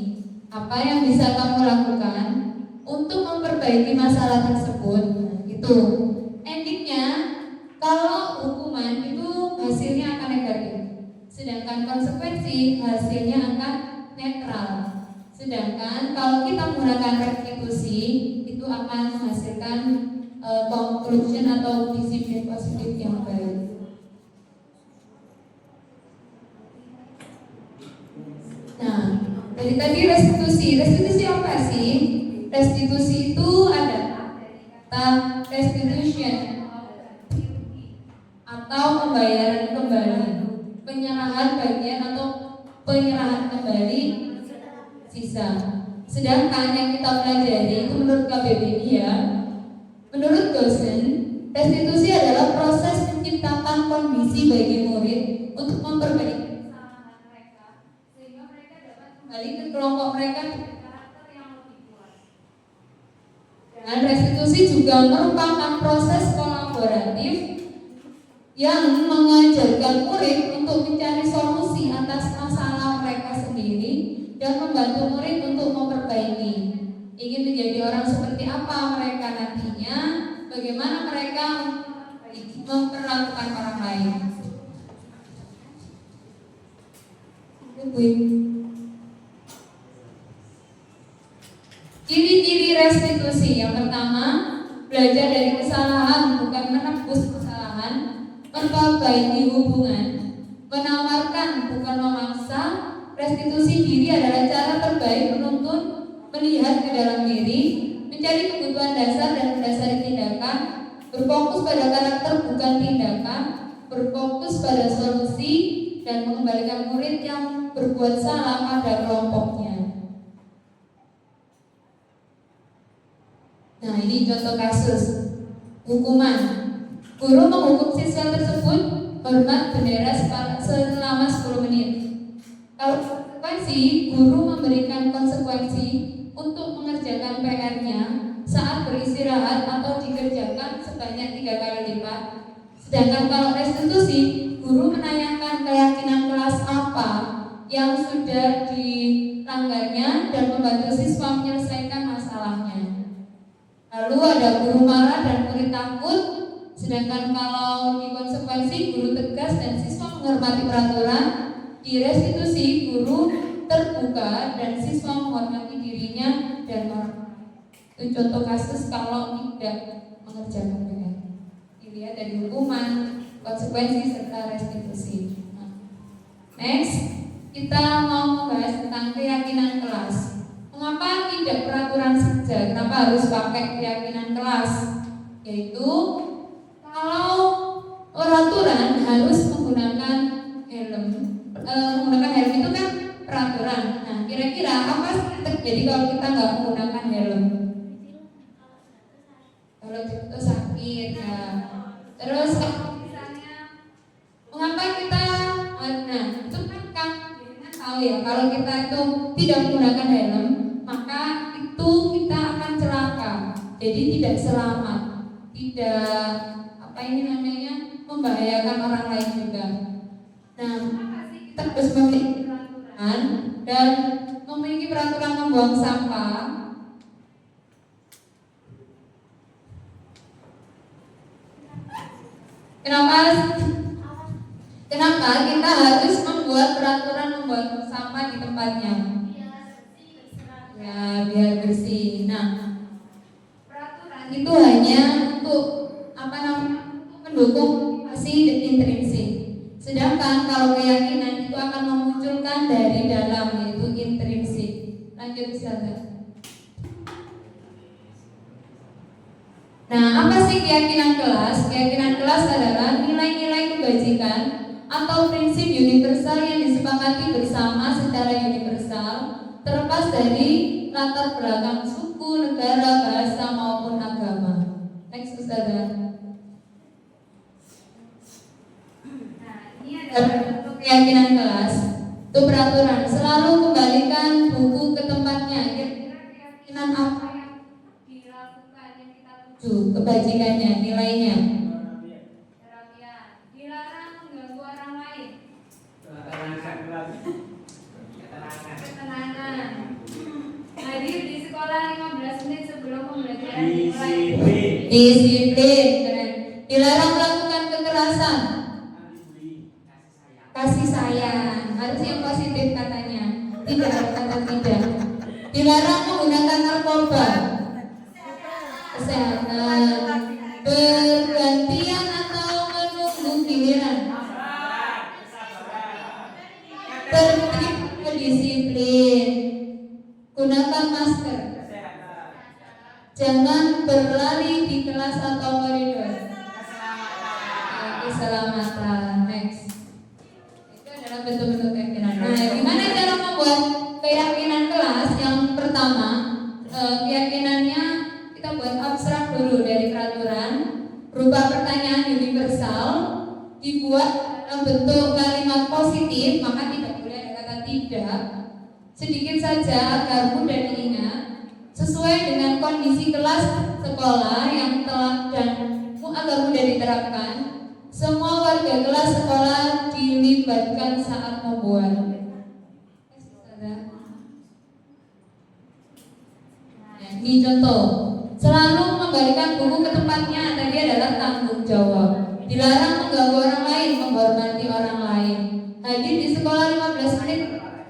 Apa yang bisa kamu lakukan untuk memperbaiki masalah tersebut? Nah, itu. Endingnya, kalau hukuman itu hasilnya akan negatif, sedangkan konsekuensi hasilnya akan netral. Sedangkan kalau kita menggunakan restitusi, itu akan menghasilkan conclusion atau disiplin positif yang baik. Nah, dari tadi restitusi apa sih? Restitusi itu adalah kata restitution atau pembayaran kembali, penyerahan bagian atau penyerahan kembali sisa. Sedangkan yang kita pelajari itu menurut KBBI ya, menurut dosen, restitusi adalah proses menciptakan kondisi bagi murid untuk memperbaiki kesalahan mereka sehingga mereka dapat kembali ke kelompok mereka dengan karakter yang lebih kuat. Dan restitusi juga merupakan proses kolaboratif yang mengajarkan murid untuk mencari solusi atas masalah mereka sendiri dan membantu murid untuk memperbaiki. Ingin menjadi orang seperti apa mereka nantinya, bagaimana mereka memperlakukan orang lain. Ciri-ciri restitusi yang pertama, belajar dari kesalahan bukan menebus kesalahan, memperbaiki hubungan, menawarkan bukan memaksa. Restitusi diri adalah cara terbaik menuntun, melihat ke dalam diri, mencari kebutuhan dasar dan mendasari tindakan, berfokus pada karakter bukan tindakan, berfokus pada solusi, dan mengembalikan murid yang berbuat salah pada kelompoknya. Nah, ini contoh kasus hukuman. Guru menghukum siswa tersebut hormat bendera selama 10 menit. Kalau konsekuensi, guru memberikan konsekuensi untuk mengerjakan PR-nya saat beristirahat atau dikerjakan sebanyak 3 kali lipat. Sedangkan kalau restitusi, guru menanyakan keyakinan kelas apa yang sudah dilanggarnya dan membantu siswa menyelesaikan masalahnya. Lalu ada guru marah dan murid takut. Sedangkan kalau di konsekuensi, guru tegas dan siswa menghormati peraturan. Di restitusi, guru terbuka dan siswa menghormati dirinya dan orang lain. Itu contoh kasus kalau tidak mengerjakan PR. Dilihat dari hukuman, konsekuensi serta restitusi. Next, kita mau membahas tentang keyakinan kelas. Mengapa tidak peraturan saja? Kenapa harus pakai keyakinan kelas? Yaitu kalau peraturan harus menggunakan helm. Menggunakan helm itu kan peraturan. Nah, kira-kira apa sih yang terjadi kalau kita nggak menggunakan helm? Kalau jatuh sakit ya. Terus misalnya mengapa kita itu kan tahu ya, kalau kita itu tidak menggunakan helm, maka itu kita akan celaka. Jadi tidak selamat, tidak membahayakan orang lain juga. Nah, kita harus memiliki peraturan dan memiliki peraturan membuang sampah. Kenapa Kenapa kita harus membuat peraturan membuang sampah di tempatnya? Ya, biar bersih. Nah, peraturan itu hanya untuk mendukung motivasi intrinsik. Sedangkan kalau keyakinan itu akan memunculkan dari dalam, yaitu intrinsik. Lanjut Ustazah. Nah, apa sih keyakinan kelas? Keyakinan kelas adalah nilai-nilai kebajikan atau prinsip universal yang disepakati bersama secara universal, terlepas dari latar belakang suku, negara, bahasa maupun agama. Next Ustazah. Nah, ini adalah bentuk keyakinan kelas. Itu peraturan. Selalu kembalikan buku ke tempatnya. Kira-kira keyakinan apa yang dilakukan yang kita tuju? Kebajikannya, nilainya. Terapian. Dilarang mengganggu orang lain. Ketenangan. Hadir di sekolah 15 menit sebelum pembelajaran dimulai. Disiplin. Keren. Dilarang melakukan kekerasan. Kasih sayang. Harus yang positif katanya. Tidak ada kata tidak. Dilarang menggunakan narkoba. Kesehatan. Bergantian atau menunggu giliran. Tertib, disiplin. Gunakan masker. Jangan berlari di kelas atau koridor. Keselamatan. Next. Itu adalah bentuk-bentuk keyakinan. Nah, gimana cara membuat keyakinan kelas? Yang pertama, keyakinannya kita buat abstrak dulu dari peraturan, berupa pertanyaan universal, dibuat dalam bentuk kalimat positif, maka tidak boleh ada kata tidak. Sedikit saja agar mudah diingat, sesuai dengan kondisi kelas sekolah yang telah dan agar mudah diterapkan. Semua warga kelas sekolah dilibatkan saat membuat. Nah, ini contoh. Selalu mengembalikan buku ke tempatnya tadi adalah tanggung jawab. Dilarang mengganggu orang lain, menghormati orang lain. Hadir di sekolah 15 menit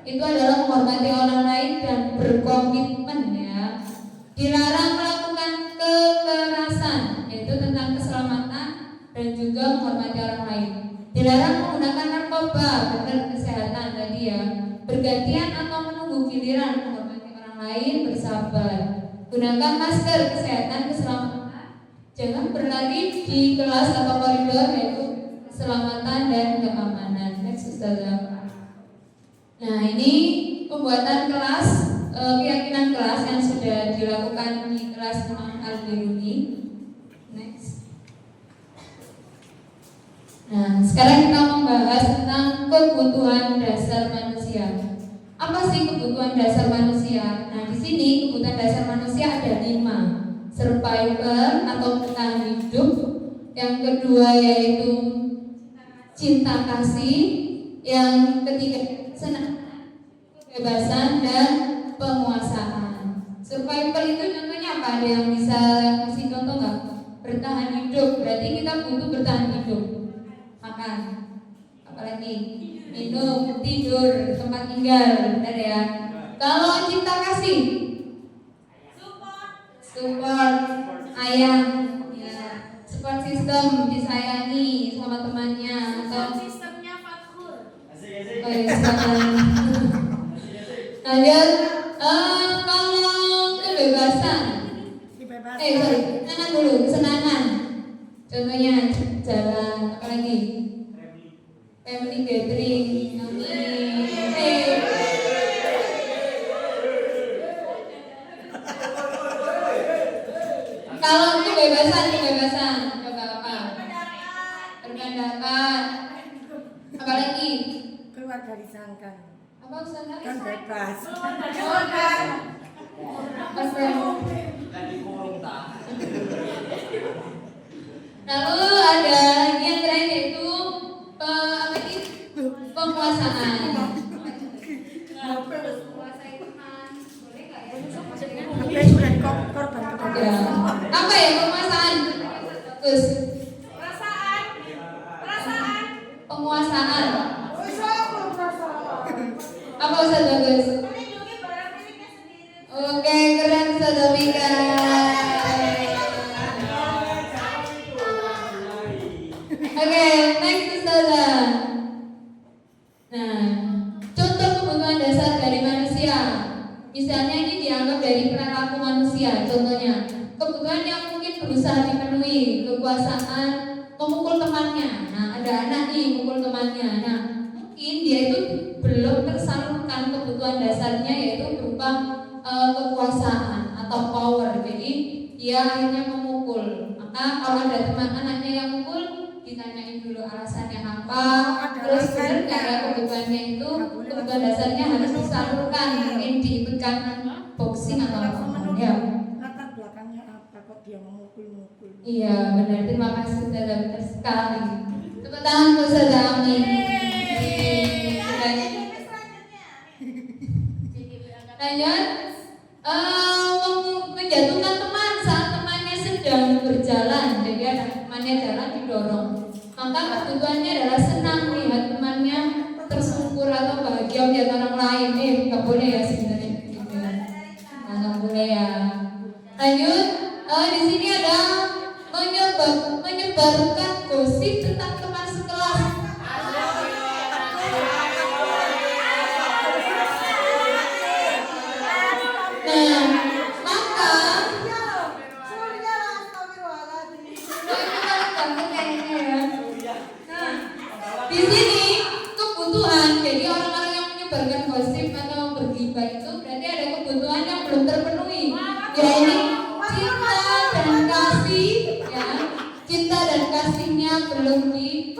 itu adalah menghormati orang lain dan berkomitmen ya. Dilarang melakukan kekerasan, yaitu tentang keselamatan dan juga menghormati orang lain. Dilarang menggunakan narkoba, benar kesehatan tadi ya. Bergantian atau menunggu giliran, menghormati orang lain, bersabar. Gunakan masker, kesehatan, keselamatan. Jangan berlari di kelas atau koridor, yaitu keselamatan dan keamanan. Next Ustazah. Nah, ini pembuatan kelas, keyakinan kelas yang sudah dilakukan di kelas Imam Al-Biruni. Next. Nah, sekarang kita membahas tentang kebutuhan dasar manusia. Apa sih kebutuhan dasar manusia? Nah, di sini kebutuhan dasar manusia ada 5. Survivor atau bertahan hidup. Yang kedua yaitu cinta kasih. Yang ketiga kebebasan dan penguasaan. Survivor itu contohnya apa? Ada yang bisa kasih contoh nggak? Bertahan hidup. Berarti kita butuh bertahan hidup. Makan. Apalagi? Minum, tidur, tempat tinggal, benar ya. Kalau cinta kasih, support, sayang, ya. Support system, disayangi sama temannya atau Sistemnya Fathur. oh ya, silakan. Lanjut, kalau kebebasan, kesenangan dulu, kesenangan. Contohnya jalan, apalagi? Family gathering, Kalau kebebasan, coba apa? Berpendapat. Apalagi? Keluar dari sangkan. Apa Ustazah? Kan bebas. Lalu ada yang terakhir yaitu penguasaan. Penguasa itu kan boleh nggak ya? Dia sudah korban Ya. Apa ya penguasaan? Bagus. Perasaan. penguasaan. Apa Ustaz Bagus? Oke, keren Ustaz Mika. Oke, next Ustazah. Nah, contoh kebutuhan dasar dari manusia. Misalnya ini dianggap dari perilaku manusia. Contohnya, kebutuhan yang mungkin berusaha dipenuhi, kekuasaan, memukul temannya. Nah, ada anak nih memukul temannya. Nah, mungkin dia itu belum tersalurkan kebutuhan dasarnya, yaitu berupa kekuasaan atau power. Jadi dia akhirnya memukul. Maka kalau ada teman anaknya yang mukul, ditanyain dulu alasannya apa, terus benar nggak ya kebutuhannya itu, kebutuhan dasarnya harus disalurkan, mungkin diikutkan boxing atau apa ya. Latar belakangnya apa kok dia memukul-mukul? Iya benar, terima kasih Ustazah, benar sekali. Tepuk tangan untuk Ustazah Amin. Lanjut, menjatuhkan teman saat temannya sedang berjalan. Jadi ada temannya jalan didorong, maka kebutuhannya adalah senang melihat temannya tersungkur atau bahagia melihat orang lain. Nggak boleh ya sebenarnya gitu. Nggak boleh ya. Lanjut, di sini ada menyebarkan gosip tentang teman sekelas. Nah, maka di sini kebutuhan, jadi orang-orang yang menyebarkan gosip atau bergibah itu berarti ada kebutuhan yang belum terpenuhi, yaitu cinta dan kasih, ya, cinta dan kasihnya belum dipenuhi.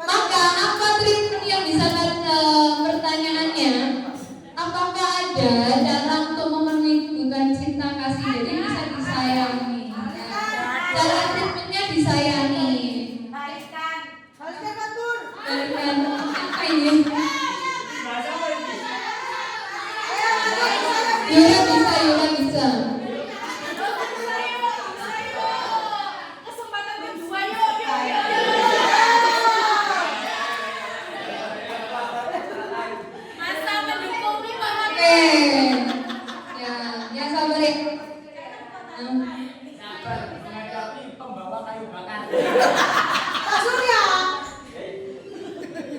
Maka apa treatment yang bisa pertanyaannya? Apakah ada cara untuk memenuhi kebutuhan cinta kasih? Jadi bisa disayangi. Cara treatmentnya disayangi. Balikan apa ini? Yura bisa. Ya sabar ya.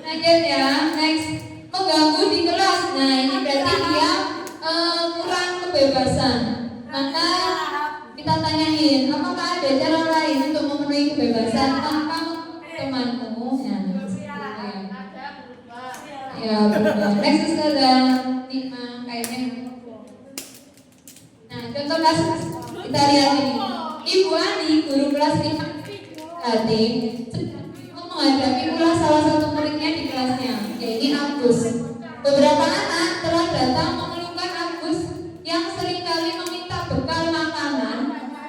Lanjut ya, next, mengganggu di kelas. Nah ini berarti dia kurang kebebasan. Maka kita tanyain, apakah ada cara lain untuk memenuhi kebebasan tanpa temanmu? Ya berubah. Next Ustazah Nikma kayaknya. Nah contoh kasus kita lihat ini. Ibu Ani, guru kelas 5 tadi menghadapi ulah salah satu muridnya di kelasnya, yaitu Agus. Beberapa anak telah datang mengeluhkan Agus yang seringkali meminta bekal makanan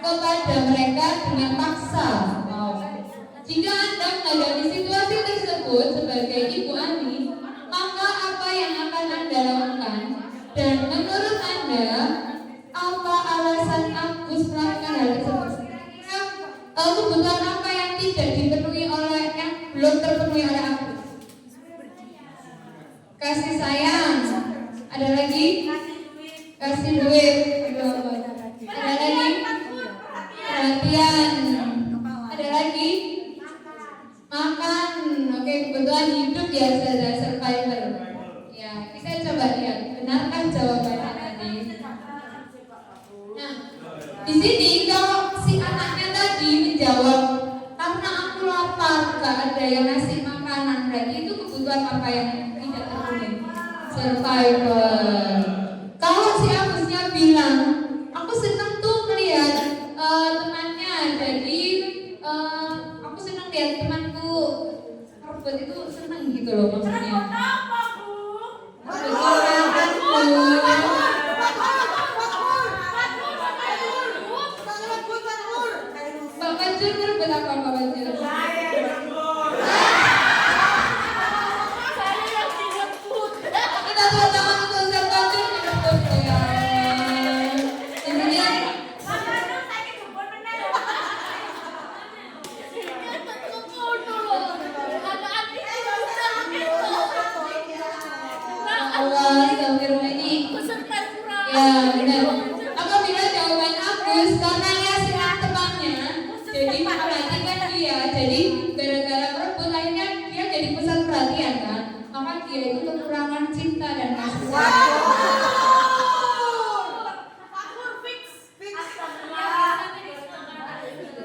kepada mereka dengan paksa. Jika Anda menghadapi situasi tersebut sebagai Ibu Ani, maka apa yang akan Anda lakukan? Dan menurut Anda, apa alasan Agus melakukan hal tersebut? Kebutuhan apa yang tidak dipenuhi oleh, yang belum terpenuhi oleh Agus? Kasih sayang. Ada lagi? Kasih duit. Ada lagi? Perhatian. Ada lagi? Makan. Oke, kebutuhan hidup ya, survival. Ya, kita coba lihat. Benarkah jawabannya tadi? Nah, di sini kalau si anaknya tadi menjawab karena aku lapar, gak ada yang ngasih makanan, berarti itu kebutuhan apa yang tidak terpenuhi? Survival. Kalau si Agusnya bilang, aku senang tuh melihat temannya, jadi aku senang lihat temanku robot itu senang gitu loh maksudnya. Bapak Jun robot apa Bapak Jun? Kita sama-sama untuk Bapak Jun robot ya. Intinya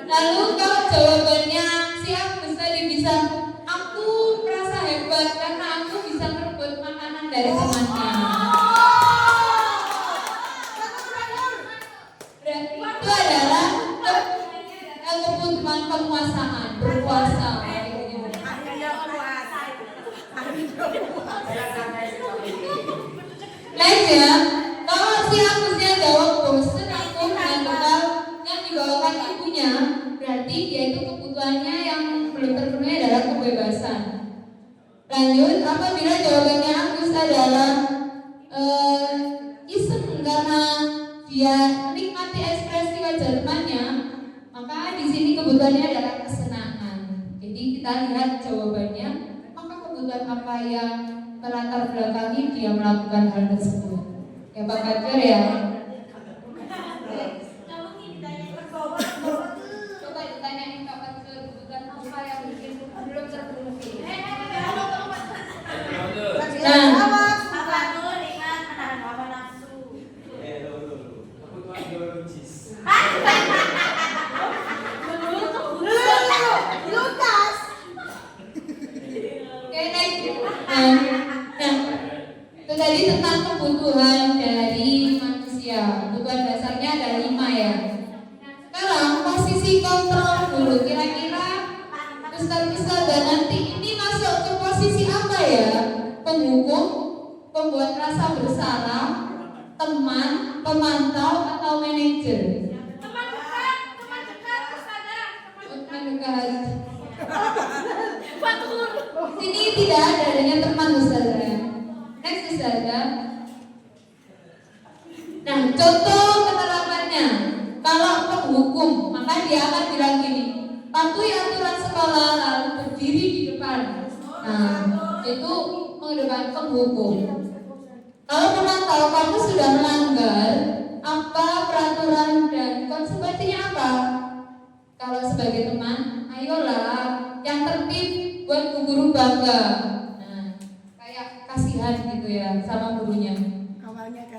Lalu kalau jawabannya si Agus tadi bisa, aku merasa hebat karena aku bisa merebut makanan dari temannya. Berarti itu adalah kebutuhan penguasaan, berkuasa. Next ya, kalau si Agusnya jawab bosen aku dengan bekal yang dibawakan ibunya, berarti dia itu kebutuhannya yang belum terpenuhi adalah kebebasan. Lanjut, apabila jawabannya Agus adalah iseng karena dia menikmati ekspresi wajah temannya, maka di sini kebutuhannya adalah kesenangan. Jadi kita lihat jawabannya, maka kebutuhan apa yang melatar belakangi dia melakukan hal tersebut. Ya Pak Kajar ya. Coba ditanyain Pak Kajar, kebutuhan apa yang bikin belum terpenuhi. Nah, itu tadi tentang kebutuhan dari manusia. Kebutuhan dasarnya ada 5 ya. Sekarang posisi kontrol dulu. Kira-kira Ustaz dan nanti ini masuk ke posisi apa ya? Penghukum, pembuat rasa bersalah, teman, pemantau, atau manajer? Teman dekat, sini tidak ada adanya teman Ustazah. Next Ustazah. Nah, contoh penerapannya. Kalau penghukum, maka dia akan bilang gini, patuhi aturan sekolah lalu berdiri di depan. Nah, itu mengedepan penghukum. Kalau pemantau, kamu sudah melanggar apa peraturan dan konsekuensinya apa? Kalau sebagai teman, ayolah yang tertib buat bu guru bangga. Nah, kayak kasihan gitu ya sama gurunya.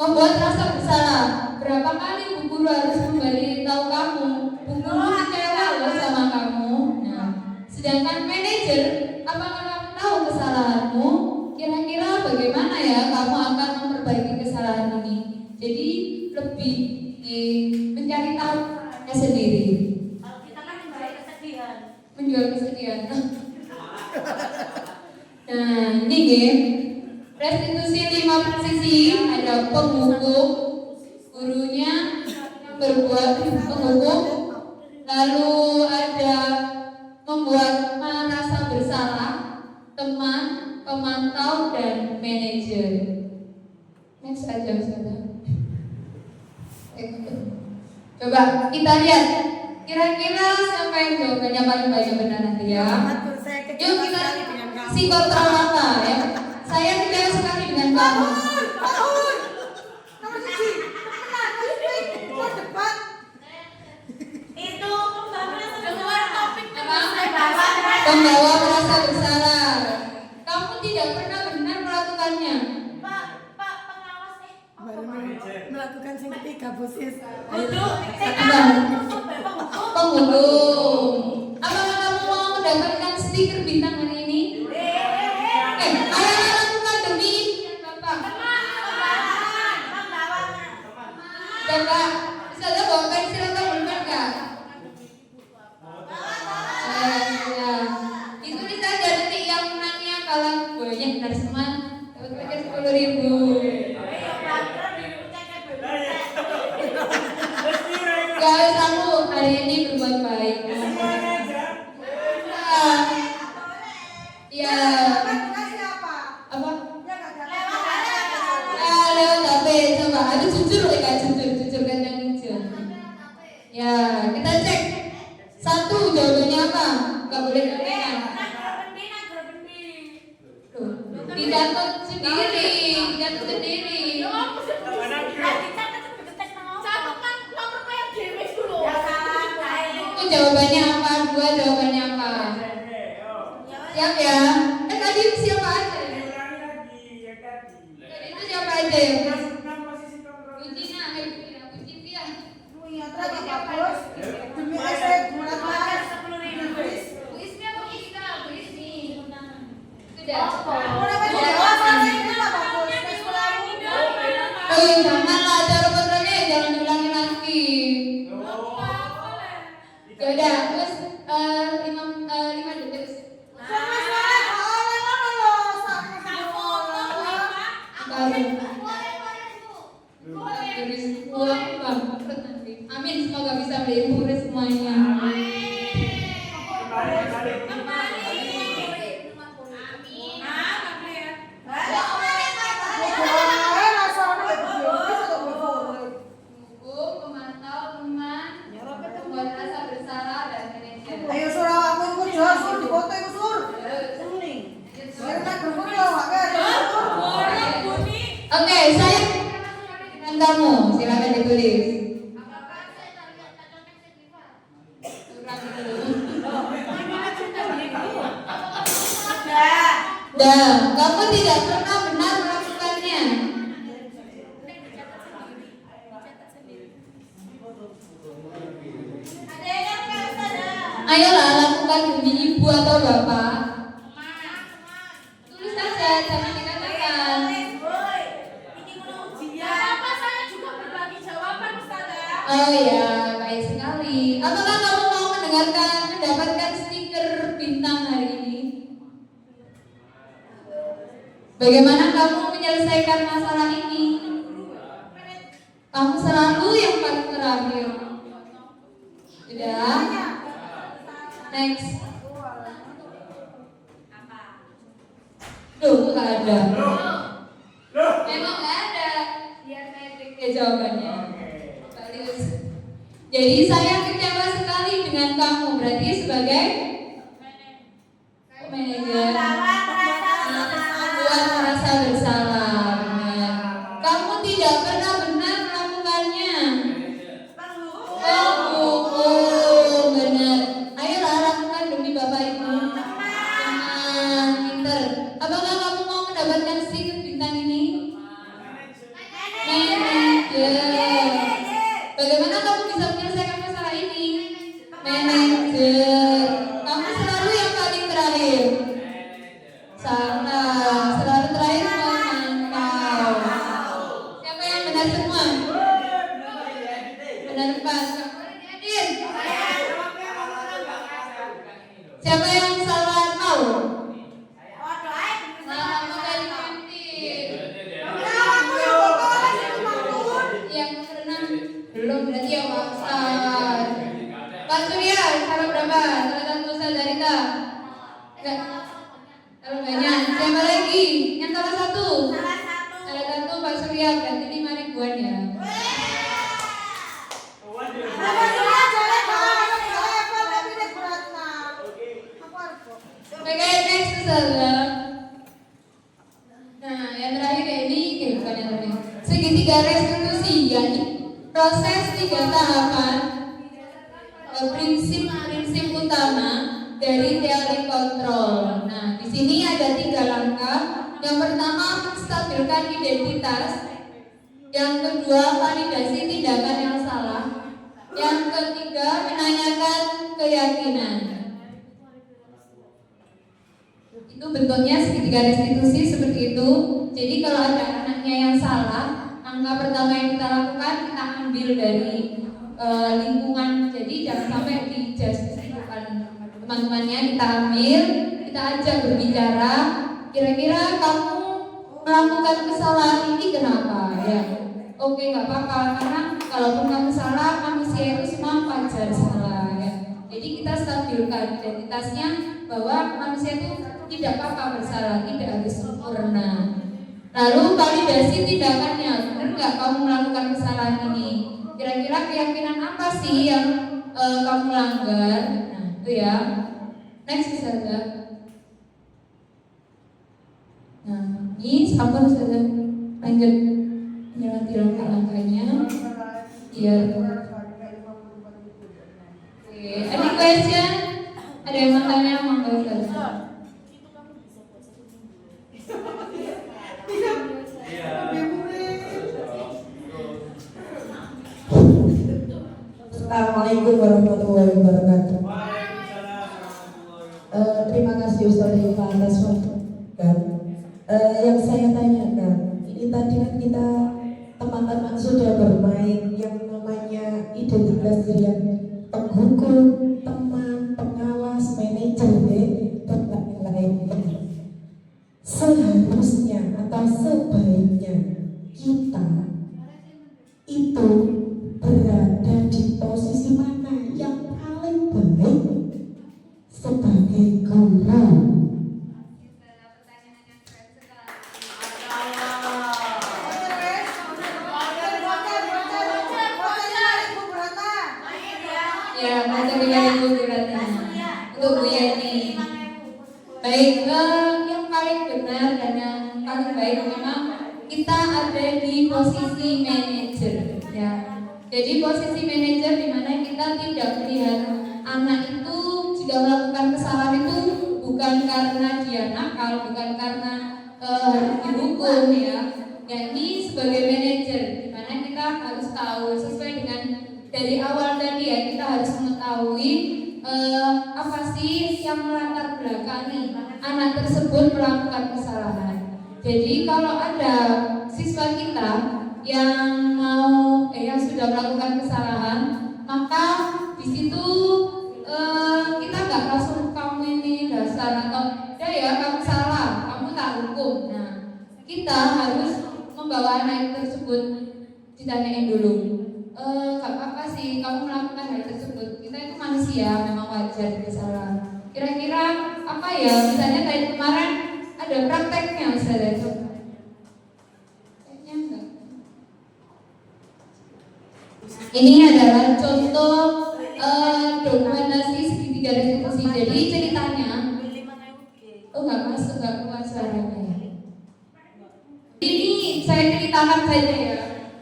Membuat rasa bersalah. Berapa kali bu guru harus memberitahu kamu, bu guru kecewa loh sama kamu. Nah, sedangkan manajer, apakah kamu tahu kesalahanmu? Kira-kira bagaimana ya kamu akan memperbaiki kesalahan ini? Jadi lebih mencari tahu sendiri. Menjual kesedihan. Nah, ini game restitusi 5 posisi. Ada penghukum, gurunya berbuat penghukum, lalu ada membuat merasa bersalah, teman, pemantau, dan manajer. Next aja sudah. Coba kita lihat. Kira-kira siapa yang jawabannya paling banyak benar nanti ya? Yuk kita si kontrol apa ya? Saya tidak sekali dengan kamu. Itu keluar topik Pembawa merasa bersalah. Kamu tidak pernah benar melakukannya. Pak pengawas Baru melakukan yang ketiga bosis. Penghukum. Apakah kamu mau mendapatkan stiker bintang hari ini? Ayo lakukan demi Bapak. Bapak, bisa ada bawa pensil atau pulpen enggak? Ya. Ikuti saja nanti yang menangnya kalah banyak dari semua dapat paket 10.000. Guys, aku hari ini berbuat baik. Ya. Apa? Lewat HP. Coba, aduh jujur kan, jujur kan yang jujur. Ya, kita cek. 1 jawabannya apa? Gak boleh kepengen. Dicatat sendiri. Itu jawabannya apa? 2 jawabannya apa? Siap ya? Tadi siapa aja? Tadi itu siapa aja? Ya udah, terus 5 detik. Amin, semoga bisa beli murid semuanya. Buku, pemantau, teman, membuat rasa bersalah dan manajer. Ayo surah aku ikut sur, sur di foto ikut sur. Oke, saya dengan kamu, silakan ditulis. Dan kamu tidak pernah benar melakukannya. Ayolah lakukan demi ibu atau bapak. Tulis saja, jangan dikatakan. Oh ya, baik sekali. Apakah kamu mau mendapatkan stiker bintang hari ini? Bagaimana kamu menyelesaikan masalah ini? Kamu selalu yang paling terakhir. Sudah? Next. Duh, nggak ada. Memang nggak ada. Biar saya cek ya jawabannya. Bagus. Jadi saya kecewa sekali dengan kamu. Berarti sebagai manajer. Membuat merasa bersalah. Benar. Kamu tidak pernah benar melakukannya. Oh, benar. Ayolah lakukan demi bapak ibu. Pinter. Apakah kamu mau mendapatkan stiker bintang ini? Manajer. Bagaimana kamu bisa menyelesaikan masalah ini? Manajer. Kamu selalu yang paling terakhir. Salah. Selalu terakhir memantau. Siapa yang benar semua? Benar 4. Diedit. Siapa yang salah 0? Salah kali cantik. Yang berenang belum, berarti yang maksar. Pak Surya, salah berapa? Salah 1 Sadarita. Enggak. Salah banyak. Siapa lagi? Yang salah 1? Salah 1 Pak Surya, berarti 5 ribuan ya. Oke, next salah. Nah, yang terakhir ya ini, bukan yang terakhir. Segitiga restitusi, yakni proses 3 tahapan prinsip utama dari teori kontrol. Nah, di sini ada 3 langkah. Yang pertama, menstabilkan identitas. Yang kedua, validasi tindakan yang salah. Yang ketiga, menanyakan keyakinan. Itu bentuknya segitiga restitusi seperti itu. Jadi kalau ada anaknya yang salah, langkah pertama yang kita lakukan, kita ambil dari lingkungan. Jadi jangan sampai di depan teman-temannya, kita ambil, kita ajak berbicara. Kira-kira kamu melakukan kesalahan ini kenapa? Ya, oke, nggak apa-apa, karena kalaupun kamu salah, manusia itu semua wajar salah. Ya. Jadi kita stabilkan identitasnya bahwa manusia itu tidak apa-apa bersalah, tidak harus sempurna. Lalu validasi tindakannya, benar nggak kamu melakukan kesalahan ini? Kira-kira keyakinan apa sih yang kamu langgar? Nah, itu ya. Next saja. Nah, ini sabar saja. Lanjut melewati langkah-langkahnya. Biar. Oke, any question? Ada yang mau tanya? Monggo saja. Assalamualaikum warahmatullahi wabarakatuh. Terima kasih Ustaz Eva atas masukan. Yang saya tanyakan, ini tadi kan kita teman-teman sudah bermain yang namanya identitas diri yang teguh mendukung teman, pengawas, manajer, dan lain-lainnya. Seharusnya atau sebaiknya kita itu berada di posisi mana yang paling baik sebagai guru. Ya, materi dari Bu Ratna untuk Bu Yani. Baik, yang paling benar dan yang paling baik memang kita ada di posisi manajer. Ya, jadi posisi manajer di mana kita tidak melihat anak itu jika melakukan kesalahan itu bukan karena dia nakal, bukan karena harus dihukum ya. Yakni sebagai manajer di mana kita harus tahu sesuai dengan dari awal tadi ya, kita harus mengetahui apa sih yang melatar belakangi anak tersebut melakukan kesalahan. Jadi kalau ada siswa kita yang yang sudah melakukan kesalahan, maka di situ kita nggak langsung kamu ini dasar atau ya kamu salah, kamu tak hukum. Nah, kita harus membawa anak tersebut ditanyain dulu. Gak apa-apa sih kamu melakukan hal tersebut. Kita itu manusia, memang wajar bersalah. Kira-kira apa ya? Misalnya kayak kemarin ada prakteknya misalnya itu. Kayaknya enggak. Ini adalah contoh dokumentasi segitiga restitusi. Jadi ceritanya, nggak masuk, nggak keluar suaranya. Ini saya ceritakan saja ya.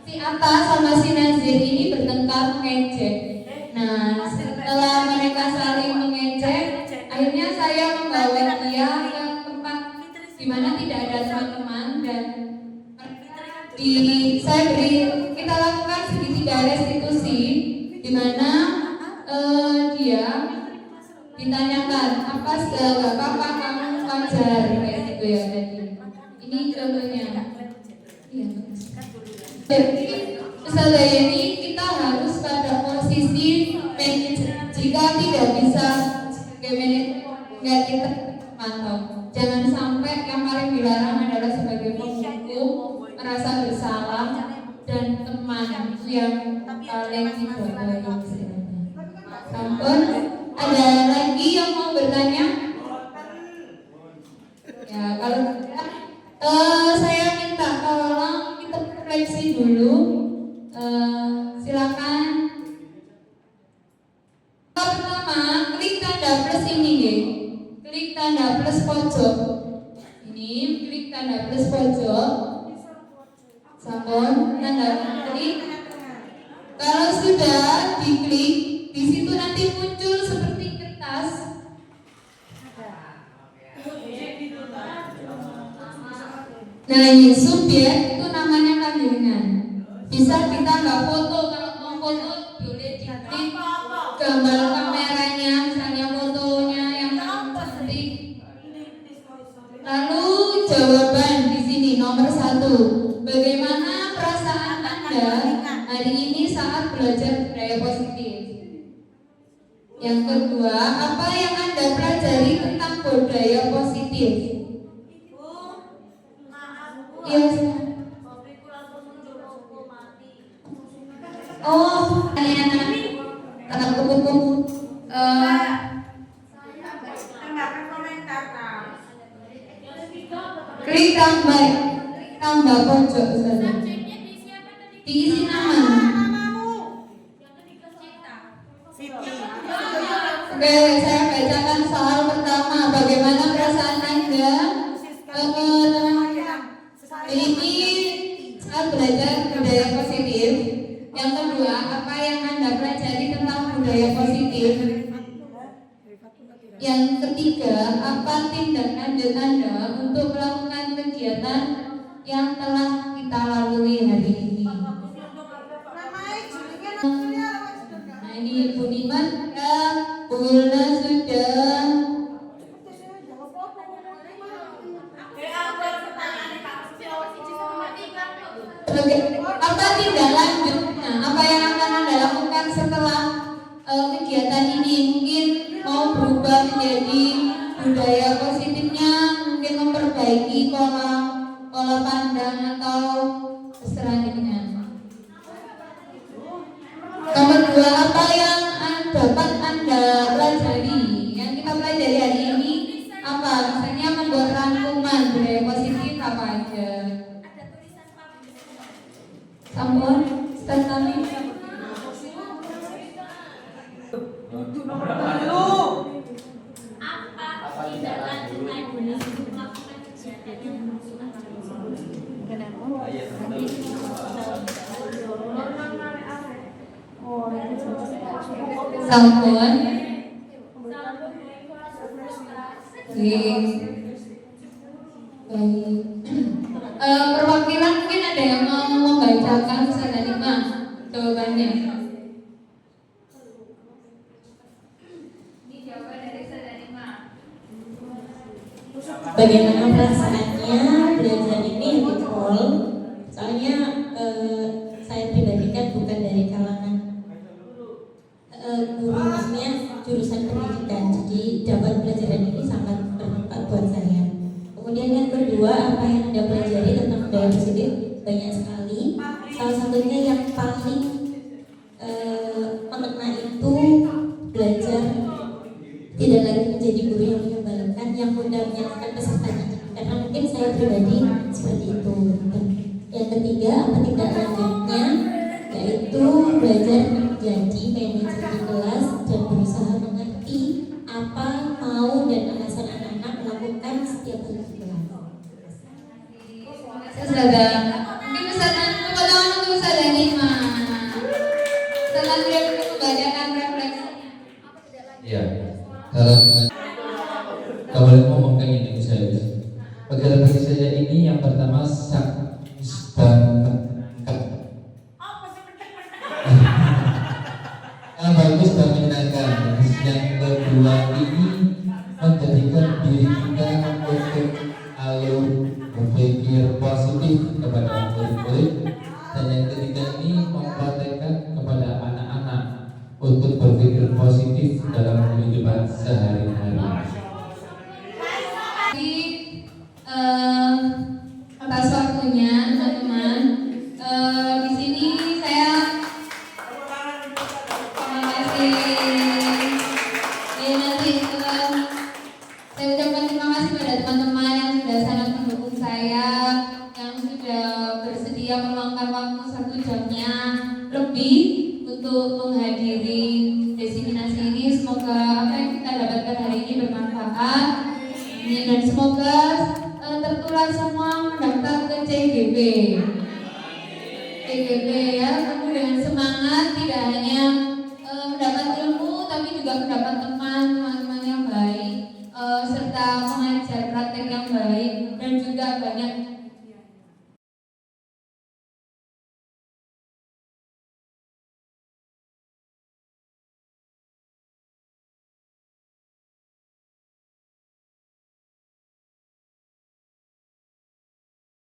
Si Atta sama si Nazir ini bertengkar mengejek. Nah, setelah mereka saling mengejek, akhirnya saya membawa dia ke tempat di mana tidak ada teman-teman dan kita lakukan segitiga restitusi di mana dia ditanyakan apa nggak apa-apa kamu wajar kayak gitu ya tadi. Ini contohnya. Iya. Jadi misalnya ini kita harus pada posisi manajer. Jika tidak bisa sebagai manajer, nggak kita mantau. Jangan sampai yang paling dilarang adalah sebagai penghukum merasa bersalah dan teman itu yang paling tidak baik. Sampun, ada lagi yang mau bertanya? Ya kalau tidak, saya minta tolong kita refleksi dulu. Silakan. Pertama, klik tanda plus ini ya. Klik tanda plus pojok. Ini klik tanda plus pojok. Sampun, tanda klik. Kalau sudah diklik, di situ nanti muncul seperti kertas. Nah ini subjek itu namanya kandungan. Bisa ditambah foto, kalau mau foto boleh diklik gambar kameranya, misalnya fotonya yang cantik. Lalu jawaban di sini nomor 1. Bagaimana perasaan Anda hari ini saat belajar budaya positif? Yang kedua, apa yang Anda pelajari tentang budaya positif? Iya. Oh, anak buku. Klik tambah pojok saja. Diisi nama. Oke, saya bacakan soal pertama. Bagaimana perasaan Anda ini saat belajar budaya positif? Yang kedua, apa yang Anda pelajari tentang budaya positif? Yang ketiga, apa tindak lanjut Anda untuk melakukan kegiatan yang telah kita lalui hari ini? Nah ini Bu Niman ya, Bu Wilna sudah. Oke, apa tindak lanjutnya? Apa yang akan Anda lakukan setelah kegiatan mempelajari pola pandang atau keseranian. Nomor 2, apa yang dapat Anda pelajari? Yang kita pelajari hari ini apa? Misalnya membuat rangkuman budaya positif apa aja? Sampun, start kami. Sampun. Baik. Perwakilan mungkin ada yang mau membacakan Ustada 5 jawabannya. Ini jawaban dari Ustada 5. Bagaimana perasaannya belajar ini Nicole? Soalnya saya pribadi kan bukan dari kalangan guru, maksudnya jurusan pendidikan, jadi dapat pelajaran ini sangat bermanfaat buat saya. Kemudian yang kedua, apa yang Anda pelajari tentang budaya positif? Banyak sekali. Salah satunya yang paling mengena itu belajar tidak lagi menjadi guru yang menyebalkan, yang mudah menyalahkan pesertanya. Karena mungkin saya pribadi seperti itu. Yang ketiga, apa tindak lanjutnya? Yaitu belajar menjadi manajer di kelas dan berusaha mengerti apa mau dan alasan anak-anak melakukan setiap hari di kelas. Ustada, mungkin Ustada tepuk tangan untuk Ustada 5. Setelah beliau membacakan refleksinya. Iya. Kalau boleh ngomong kan ini saya. Pelajaran bagi saya ini yang pertama yang bagus dan menyenangkan. Yang kedua ini menjadikan diri kita untuk alur berpikir positif kepada murid-murid, dan yang ketiga ini mempraktekkan kepada anak-anak untuk berpikir positif dalam kehidupan sehari-hari. Atas waktunya teman-teman, di sini saya terima kasih. Nanti saya ucapkan terima kasih pada teman-teman yang sudah sangat mendukung saya, yang sudah bersedia meluangkan waktu 1 jamnya lebih untuk menghadiri diseminasi ini. Semoga apa yang kita dapatkan hari ini bermanfaat, dan semoga tertular semua mendaftar ke CGB ya, penuh dengan semangat, tidak hanya mendapat ilmu tapi juga mendapat teman